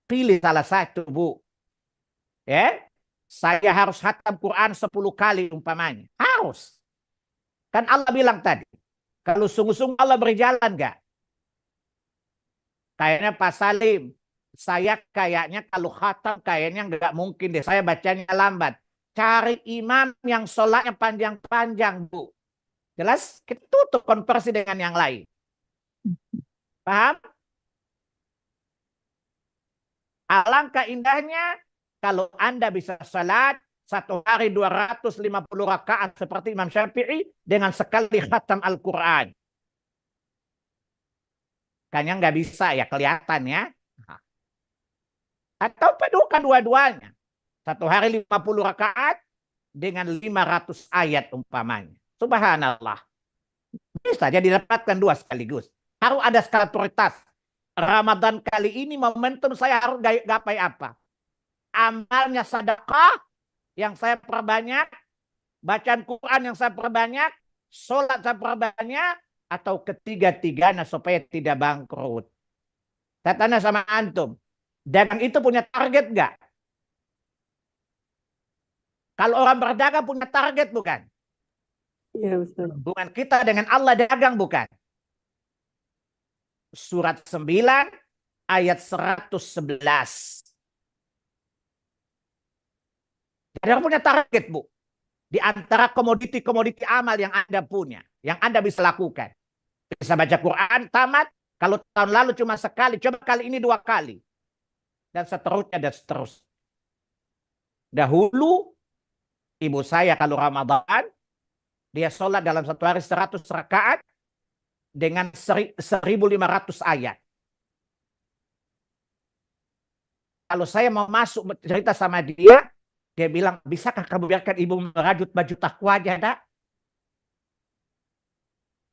Pilih salah satu, Bu. Ya, saya harus khatam Quran 10 kali umpamanya. Harus. Kan Allah bilang tadi, kalau sungguh-sungguh Allah berjalan enggak? Kayaknya Pak Salim, saya kayaknya kalau khatam kayaknya enggak mungkin deh. Saya bacanya lambat. Cari imam yang sholatnya panjang-panjang, Bu. Jelas? Kita tutup konversi dengan yang lain. Paham? Alangkah indahnya kalau Anda bisa salat 1 hari 250 rakaat seperti Imam Syafi'i dengan sekali khatam Al-Quran. Kayaknya nggak bisa ya kelihatannya. Atau padukan dua-duanya. 1 hari 50 rakaat dengan 500 ayat umpamanya. Subhanallah. Bisa jadi dapatkan 2 sekaligus. Harus ada skala prioritas. Ramadan kali ini momentum saya harus gapai apa? Amalnya sedekah yang saya perbanyak, bacaan Quran yang saya perbanyak, sholat saya perbanyak, atau ketiga-tiganya supaya tidak bangkrut. Saya tanya sama antum, dagang itu punya target nggak? Kalau orang berdagang punya target bukan? Iya, Ustaz. Hubungan kita dengan Allah dagang bukan? Surat 9 ayat 111. Jadi orang punya target, Bu. Di antara komoditi-komoditi amal yang Anda punya, yang Anda bisa lakukan. Bisa baca Quran, tamat. Kalau tahun lalu cuma sekali, coba kali ini 2 kali. Dan seterusnya, dan seterusnya. Dahulu, ibu saya kalau Ramadan, dia sholat dalam satu hari 100 rakaat dengan 1.500 ayat. Kalau saya mau masuk cerita sama dia bilang, bisakah kamu biarkan ibu merajut baju takwa aja, Nak?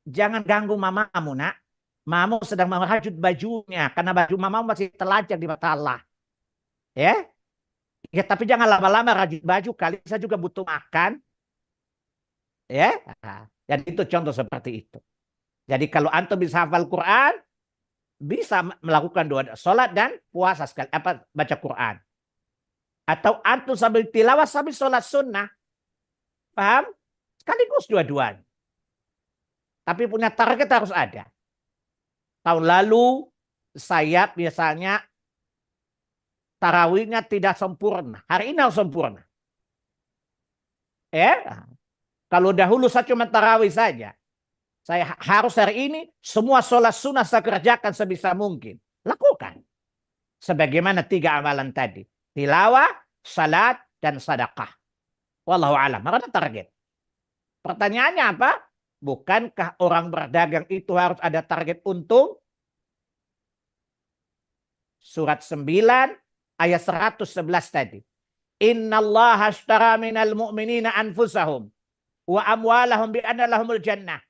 Jangan ganggu mamamu, Nak. Mamamu sedang merajut bajunya, karena baju mamamu masih telanjang di mata Allah. Ya, ya, tapi jangan lama-lama rajut baju, kali saya juga butuh makan. Ya, dan itu contoh seperti itu. Jadi kalau antum bisa hafal Quran, bisa melakukan dua, sholat dan puasa sekali, baca Quran. Atau antum sambil tilawah sambil sholat sunnah, paham? Sekaligus dua-duanya. Tapi punya target harus ada. Tahun lalu saya biasanya tarawihnya tidak sempurna. Hari ini harus sempurna. Kalau dahulu saya cuma tarawih saja. Saya harus hari ini semua sholat sunnah saya kerjakan sebisa mungkin. Lakukan. Sebagaimana 3 amalan tadi. Tilawah, salat, dan sedekah. Wallahu a'lam. Mana target? Pertanyaannya apa? Bukankah orang berdagang itu harus ada target untung? Surat 9 ayat 111 tadi. Innallaha ashtara minal mu'minina anfusahum wa amwalahum bi anna lahumul jannah.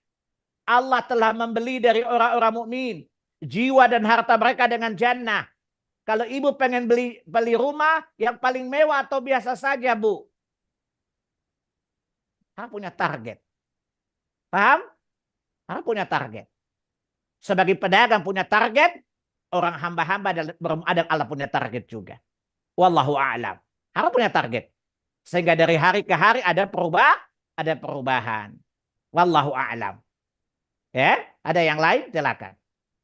Allah telah membeli dari orang-orang mukmin jiwa dan harta mereka dengan jannah. Kalau ibu pengen beli rumah yang paling mewah atau biasa saja, Bu? Harus punya target. Paham? Harus punya target. Sebagai pedagang punya target, orang hamba-hamba dan Allah punya target juga. Wallahu a'lam. Harus punya target. Sehingga dari hari ke hari ada perubahan. Wallahu a'lam. Ya, ada yang lain? Silakan.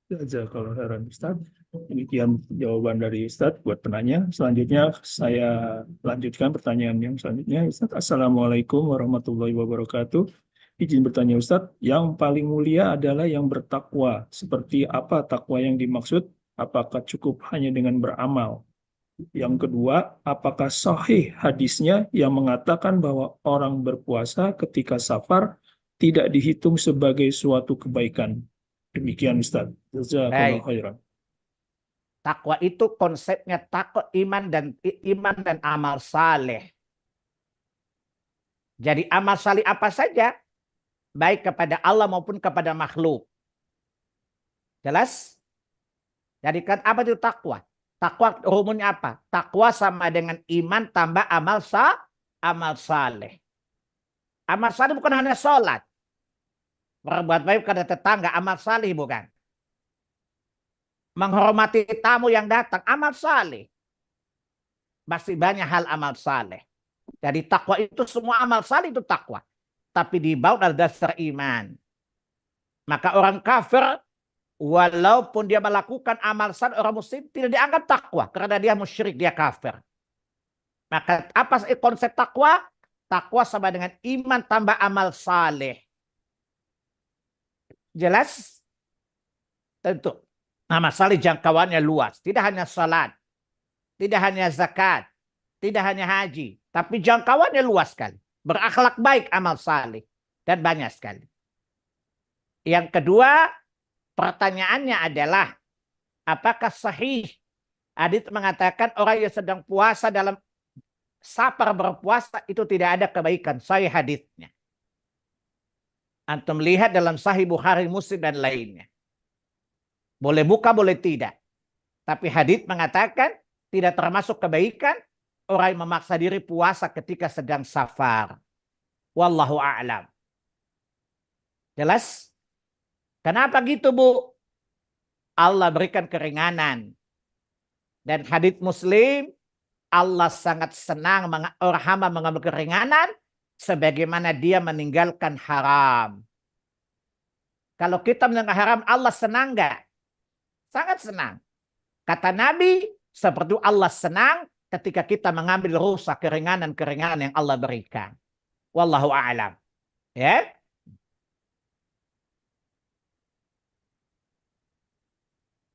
Jazakallahu khairan, Ustaz. Demikian jawaban dari Ustaz buat penanya. Selanjutnya saya lanjutkan pertanyaan yang selanjutnya. Ustaz, Assalamualaikum warahmatullahi wabarakatuh. Izin bertanya Ustaz, yang paling mulia adalah yang bertakwa. Seperti apa takwa yang dimaksud? Apakah cukup hanya dengan beramal? Yang kedua, apakah sahih hadisnya yang mengatakan bahwa orang berpuasa ketika safar tidak dihitung sebagai suatu kebaikan? Demikian Ustaz. Jazakallahu khairan. Takwa itu konsepnya takwa iman dan amal saleh. Jadi amal saleh apa saja, baik kepada Allah maupun kepada makhluk. Jelas? Jadi kan apa itu takwa? Takwa rumunnya apa? Takwa sama dengan iman tambah amal saleh. Amal saleh bukan hanya sholat. Berbuat baik kepada tetangga, amal saleh bukan. Menghormati tamu yang datang, amal saleh. Masih banyak hal amal saleh. Jadi takwa itu semua amal saleh itu takwa. Tapi di bawah ada dasar iman. Maka orang kafir, walaupun dia melakukan amal saleh, orang muslim tidak dianggap takwa. Karena dia musyrik, dia kafir. Maka apa konsep takwa? Takwa sama dengan iman tambah amal saleh. Jelas? Tentu. Amal saleh jangkauannya luas. Tidak hanya salat. Tidak hanya zakat. Tidak hanya haji. Tapi jangkauannya luas sekali. Berakhlak baik amal saleh. Dan banyak sekali. Yang kedua, pertanyaannya adalah, apakah sahih hadits mengatakan orang yang sedang puasa dalam safar berpuasa itu tidak ada kebaikan? Sahih haditsnya. Antum lihat dalam Sahih Bukhari, Muslim dan lainnya. Boleh buka, boleh tidak. Tapi hadits mengatakan tidak termasuk kebaikan orang yang memaksa diri puasa ketika sedang safar. Wallahu a'lam. Jelas? Kenapa gitu, Bu? Allah berikan keringanan. Dan hadits Muslim, Allah sangat senang orang hamba mengambil keringanan sebagaimana dia meninggalkan haram. Kalau kita meninggalkan haram, Allah senang enggak? Sangat senang. Kata Nabi, seperti Allah senang ketika kita mengambil rukhsah keringanan-keringanan yang Allah berikan. Wallahu a'lam. Ya.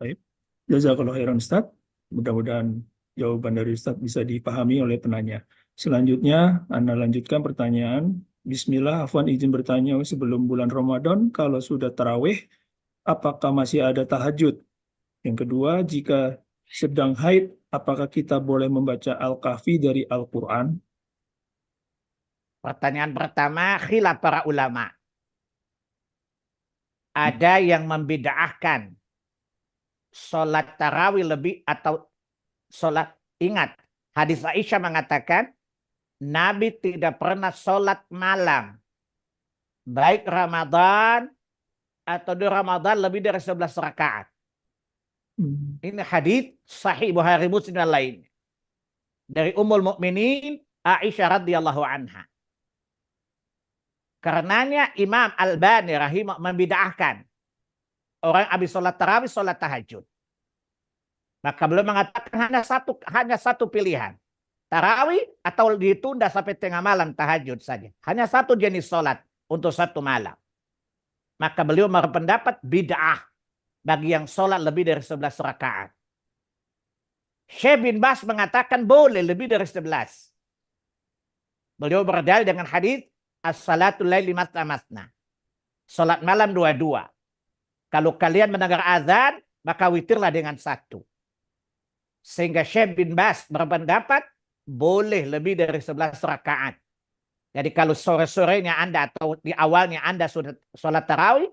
Baik. Jazakallah khairan Ustaz. Mudah-mudahan jawaban dari Ustaz bisa dipahami oleh penanya. Selanjutnya, Anda lanjutkan pertanyaan. Bismillah, Afwan izin bertanya sebelum bulan Ramadan, kalau sudah tarawih, apakah masih ada tahajud? Yang kedua, jika sedang haid, apakah kita boleh membaca Al-Kahfi dari Al-Quran? Pertanyaan pertama, khilaf para ulama. Ada yang membid'ahkan sholat tarawih lebih atau sholat, ingat, hadis Aisyah mengatakan, Nabi tidak pernah sholat malam. Baik Ramadan atau di Ramadan lebih dari 11 rakaat. Ini hadis sahih Bukhari Muslim dan lainnya. Dari Ummul Mukminin Aisyah radhiyallahu anha. Karenanya Imam Albani rahimah membid'ahkan orang habis sholat tarawih sholat tahajud. Maka beliau mengatakan hanya satu pilihan. Tarawih atau ditunda sampai tengah malam tahajud saja. Hanya satu jenis sholat untuk satu malam. Maka beliau berpendapat bid'ah bagi yang sholat lebih dari 11 rakaat. Syekh bin Bas mengatakan boleh lebih dari 11. Beliau berdalil dengan hadis as-salatul laili masna-masna. Sholat malam dua-dua. Kalau kalian mendengar azan, maka witirlah dengan satu. Sehingga Syekh bin Bas berpendapat boleh lebih dari 11 rakaat. Jadi kalau sore-sorenya Anda atau di awalnya Anda sudah sholat tarawih,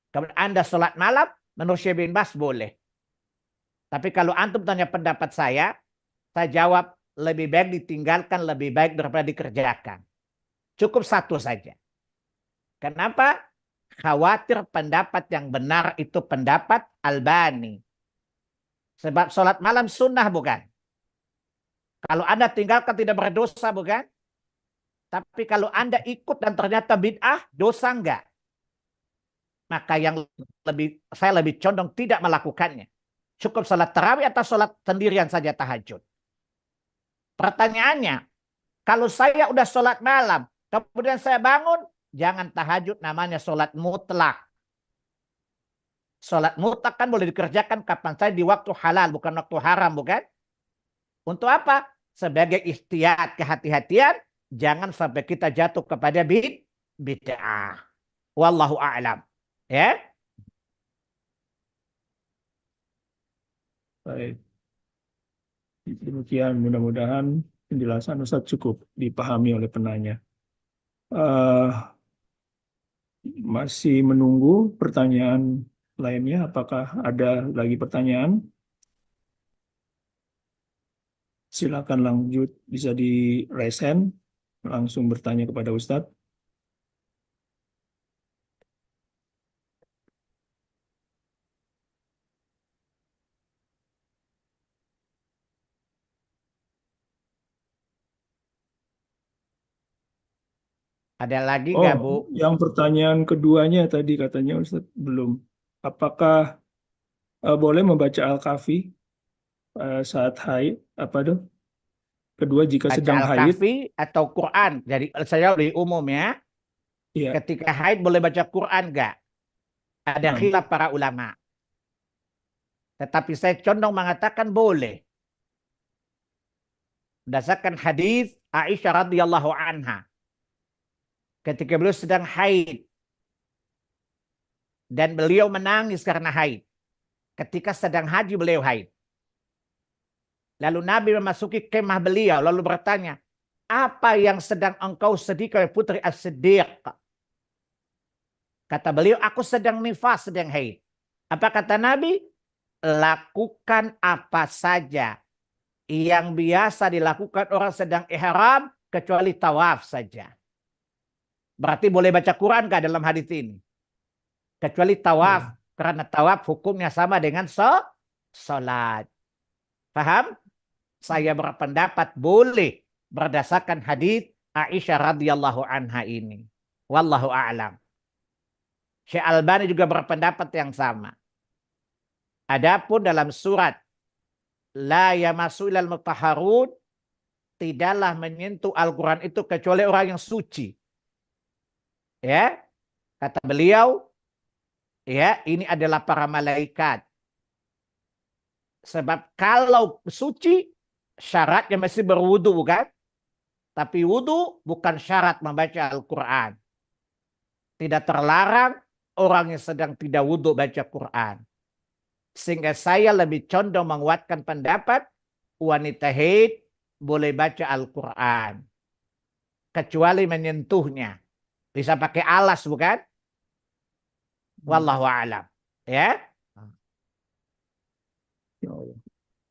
kemudian Anda sholat malam, menurut Syekh bin Bas boleh. Tapi kalau antum tanya pendapat saya jawab lebih baik ditinggalkan, lebih baik daripada dikerjakan. Cukup satu saja. Kenapa? Khawatir pendapat yang benar itu pendapat Albani. Sebab sholat malam sunnah bukan? Kalau Anda tinggalkan tidak berdosa bukan? Tapi kalau Anda ikut dan ternyata bid'ah, dosa enggak? Maka saya lebih condong tidak melakukannya. Cukup sholat tarawih atau sholat sendirian saja tahajud. Pertanyaannya, kalau saya udah sholat malam, kemudian saya bangun, jangan tahajud, namanya sholat mutlak. Sholat mutlak kan boleh dikerjakan kapan saja di waktu halal, bukan waktu haram, bukan? Untuk apa? Sebagai ihtiyat, kehati-hatian, jangan sampai kita jatuh kepada bid'ah. Wallahu a'lam. Ya? Baik. Demikian, mudah-mudahan penjelasan Ustaz cukup dipahami oleh penanya. Masih menunggu pertanyaan lainnya. Apakah ada lagi pertanyaan? Silakan lanjut, bisa di raise hand, langsung bertanya kepada Ustadz. Ada lagi nggak, Bu? Yang pertanyaan keduanya tadi katanya Ustadz belum. Apakah boleh membaca Al-Kahfi saat haid? Apa tuh? Kedua, jika Baca sedang haid. Al-Kahfi atau Quran. Jadi saya lebih umum ya. Iya. Ketika haid boleh baca Quran nggak? Ada khilaf para ulama. Tetapi saya condong mengatakan boleh. Berdasarkan hadis Aisyah radhiyallahu anha. Ketika beliau sedang haid. Dan beliau menangis karena haid. Ketika sedang haji beliau haid. Lalu Nabi memasuki kemah beliau. Lalu bertanya, apa yang sedang engkau sedihkan putri As-Siddiq? Kata beliau, aku sedang nifas, sedang haid. Apa kata Nabi? Lakukan apa saja yang biasa dilakukan orang sedang ihram kecuali tawaf saja. Berarti boleh baca Quran kah dalam hadis ini? Kecuali tawaf. Karena tawaf hukumnya sama dengan salat. Paham? Saya berpendapat boleh berdasarkan hadis Aisyah radhiyallahu anha ini. Wallahu a'lam. Syekh Albani juga berpendapat yang sama. Adapun dalam surat La yamassu ilal mutahharun tidaklah menyentuh Al-Quran itu kecuali orang yang suci. Ya, kata beliau, ya, ini adalah para malaikat. Sebab kalau suci, syaratnya mesti berwudu, bukan? Tapi wudu bukan syarat membaca Al-Quran. Tidak terlarang orang yang sedang tidak wudu baca Quran. Sehingga saya lebih condong menguatkan pendapat wanita haid boleh baca Al-Quran. Kecuali menyentuhnya. Bisa pakai alas, bukan? Wallahu a'lam. Ya. Ya Allah.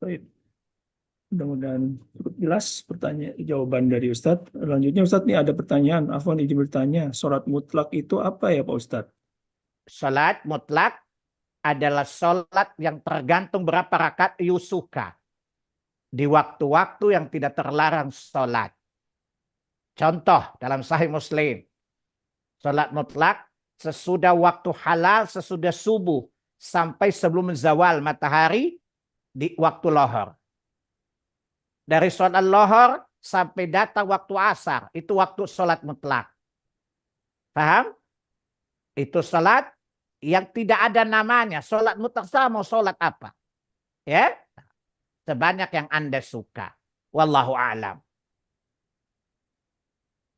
Baik. Mudah-mudahan cukup jelas jawaban dari Ustadz. Selanjutnya Ustadz, nih ada pertanyaan. Afwan izin bertanya, sholat mutlak itu apa ya Pak Ustadz? Salat mutlak adalah salat yang tergantung berapa rakaat suka. Di waktu-waktu yang tidak terlarang salat. Contoh dalam Sahih Muslim. Salat mutlak sesudah waktu halal, sesudah subuh. Sampai sebelum zawal matahari di waktu lohor. Dari salat lohor sampai datang waktu asar. Itu waktu salat mutlak. Paham? Itu salat yang tidak ada namanya. Salat mutlak sama mau salat apa. Ya? Sebanyak yang Anda suka. Wallahu a'lam.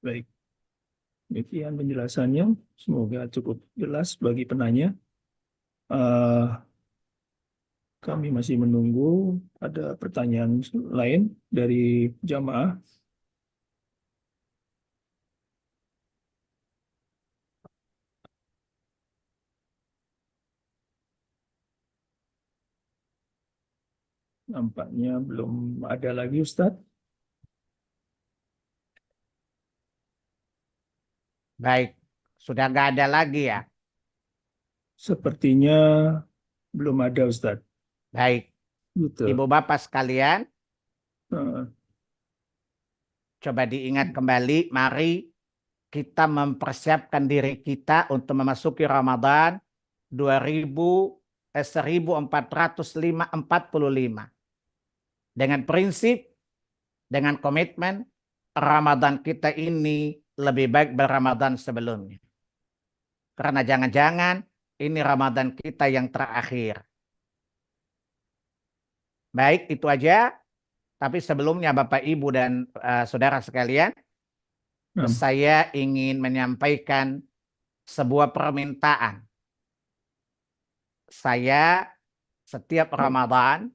Baik. Demikian penjelasannya. Semoga cukup jelas bagi penanya. Kami masih menunggu ada pertanyaan lain dari jamaah. Nampaknya belum ada lagi Ustadz. Baik. Sudah nggak ada lagi ya? Sepertinya belum ada Ustadz. Baik. Gitu. Ibu bapak sekalian, Uh, coba diingat kembali, mari kita mempersiapkan diri kita untuk memasuki Ramadan 1445. Dengan prinsip, dengan komitmen, Ramadan kita ini lebih baik dari Ramadan sebelumnya. Karena jangan-jangan ini Ramadan kita yang terakhir. Baik, itu aja. Tapi sebelumnya Bapak, Ibu, dan saudara sekalian, saya ingin menyampaikan sebuah permintaan. Saya setiap Ramadan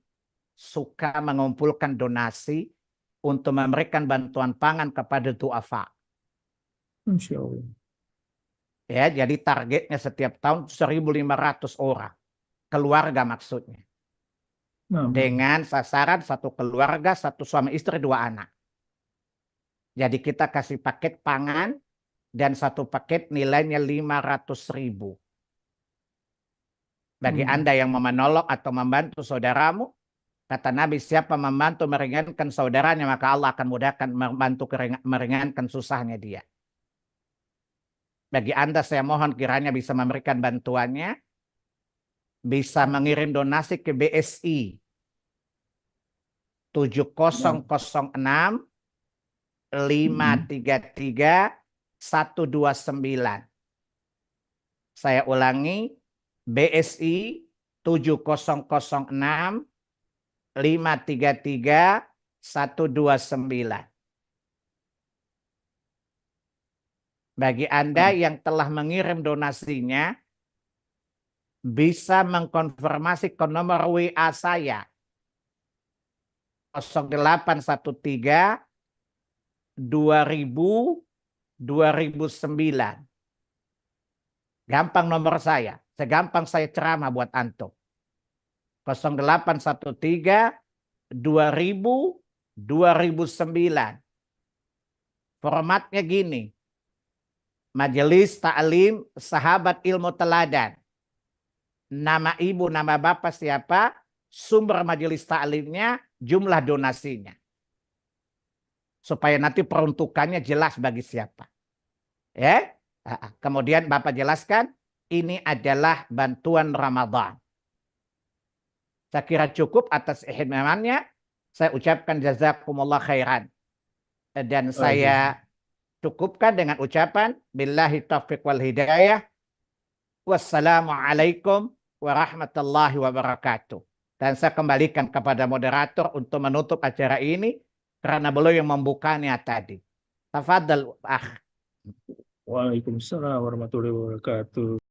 suka mengumpulkan donasi untuk memberikan bantuan pangan kepada du'afa. Insya Allah. Ya, jadi targetnya setiap tahun 1.500 orang. Keluarga maksudnya. Dengan sasaran satu keluarga, satu suami istri, 2 anak. Jadi kita kasih paket pangan dan satu paket nilainya 500.000. Bagi Anda yang mau menolong atau membantu saudaramu, kata Nabi, siapa membantu meringankan saudaranya, maka Allah akan mudahkan membantu meringankan susahnya dia. Bagi Anda saya mohon kiranya bisa memberikan bantuannya, bisa mengirim donasi ke BSI 7006 533 129. Saya ulangi, BSI 7006 533 129. Bagi Anda yang telah mengirim donasinya, bisa mengkonfirmasi ke nomor WA saya 0813 2000 2009. Gampang nomor saya. Segampang saya ceramah buat antum. 0813 2000 2009. Formatnya gini. Majelis Ta'lim Sahabat Ilmu Teladan. Nama ibu, nama bapak siapa, sumber majelis ta'limnya, jumlah donasinya. Supaya nanti peruntukannya jelas bagi siapa. Ya. Kemudian Bapak jelaskan, ini adalah bantuan Ramadan. Saya kira cukup atas ihtimamannya. Saya ucapkan jazakumullah khairan. Dan saya cukupkan dengan ucapan billahi taufiq wal hidayah. Wassalamualaikum warahmatullahi wabarakatuh. Dan saya kembalikan kepada moderator untuk menutup acara ini karena beliau yang membukanya tadi. Tafadhal, akh. Waalaikumsalam warahmatullahi wabarakatuh.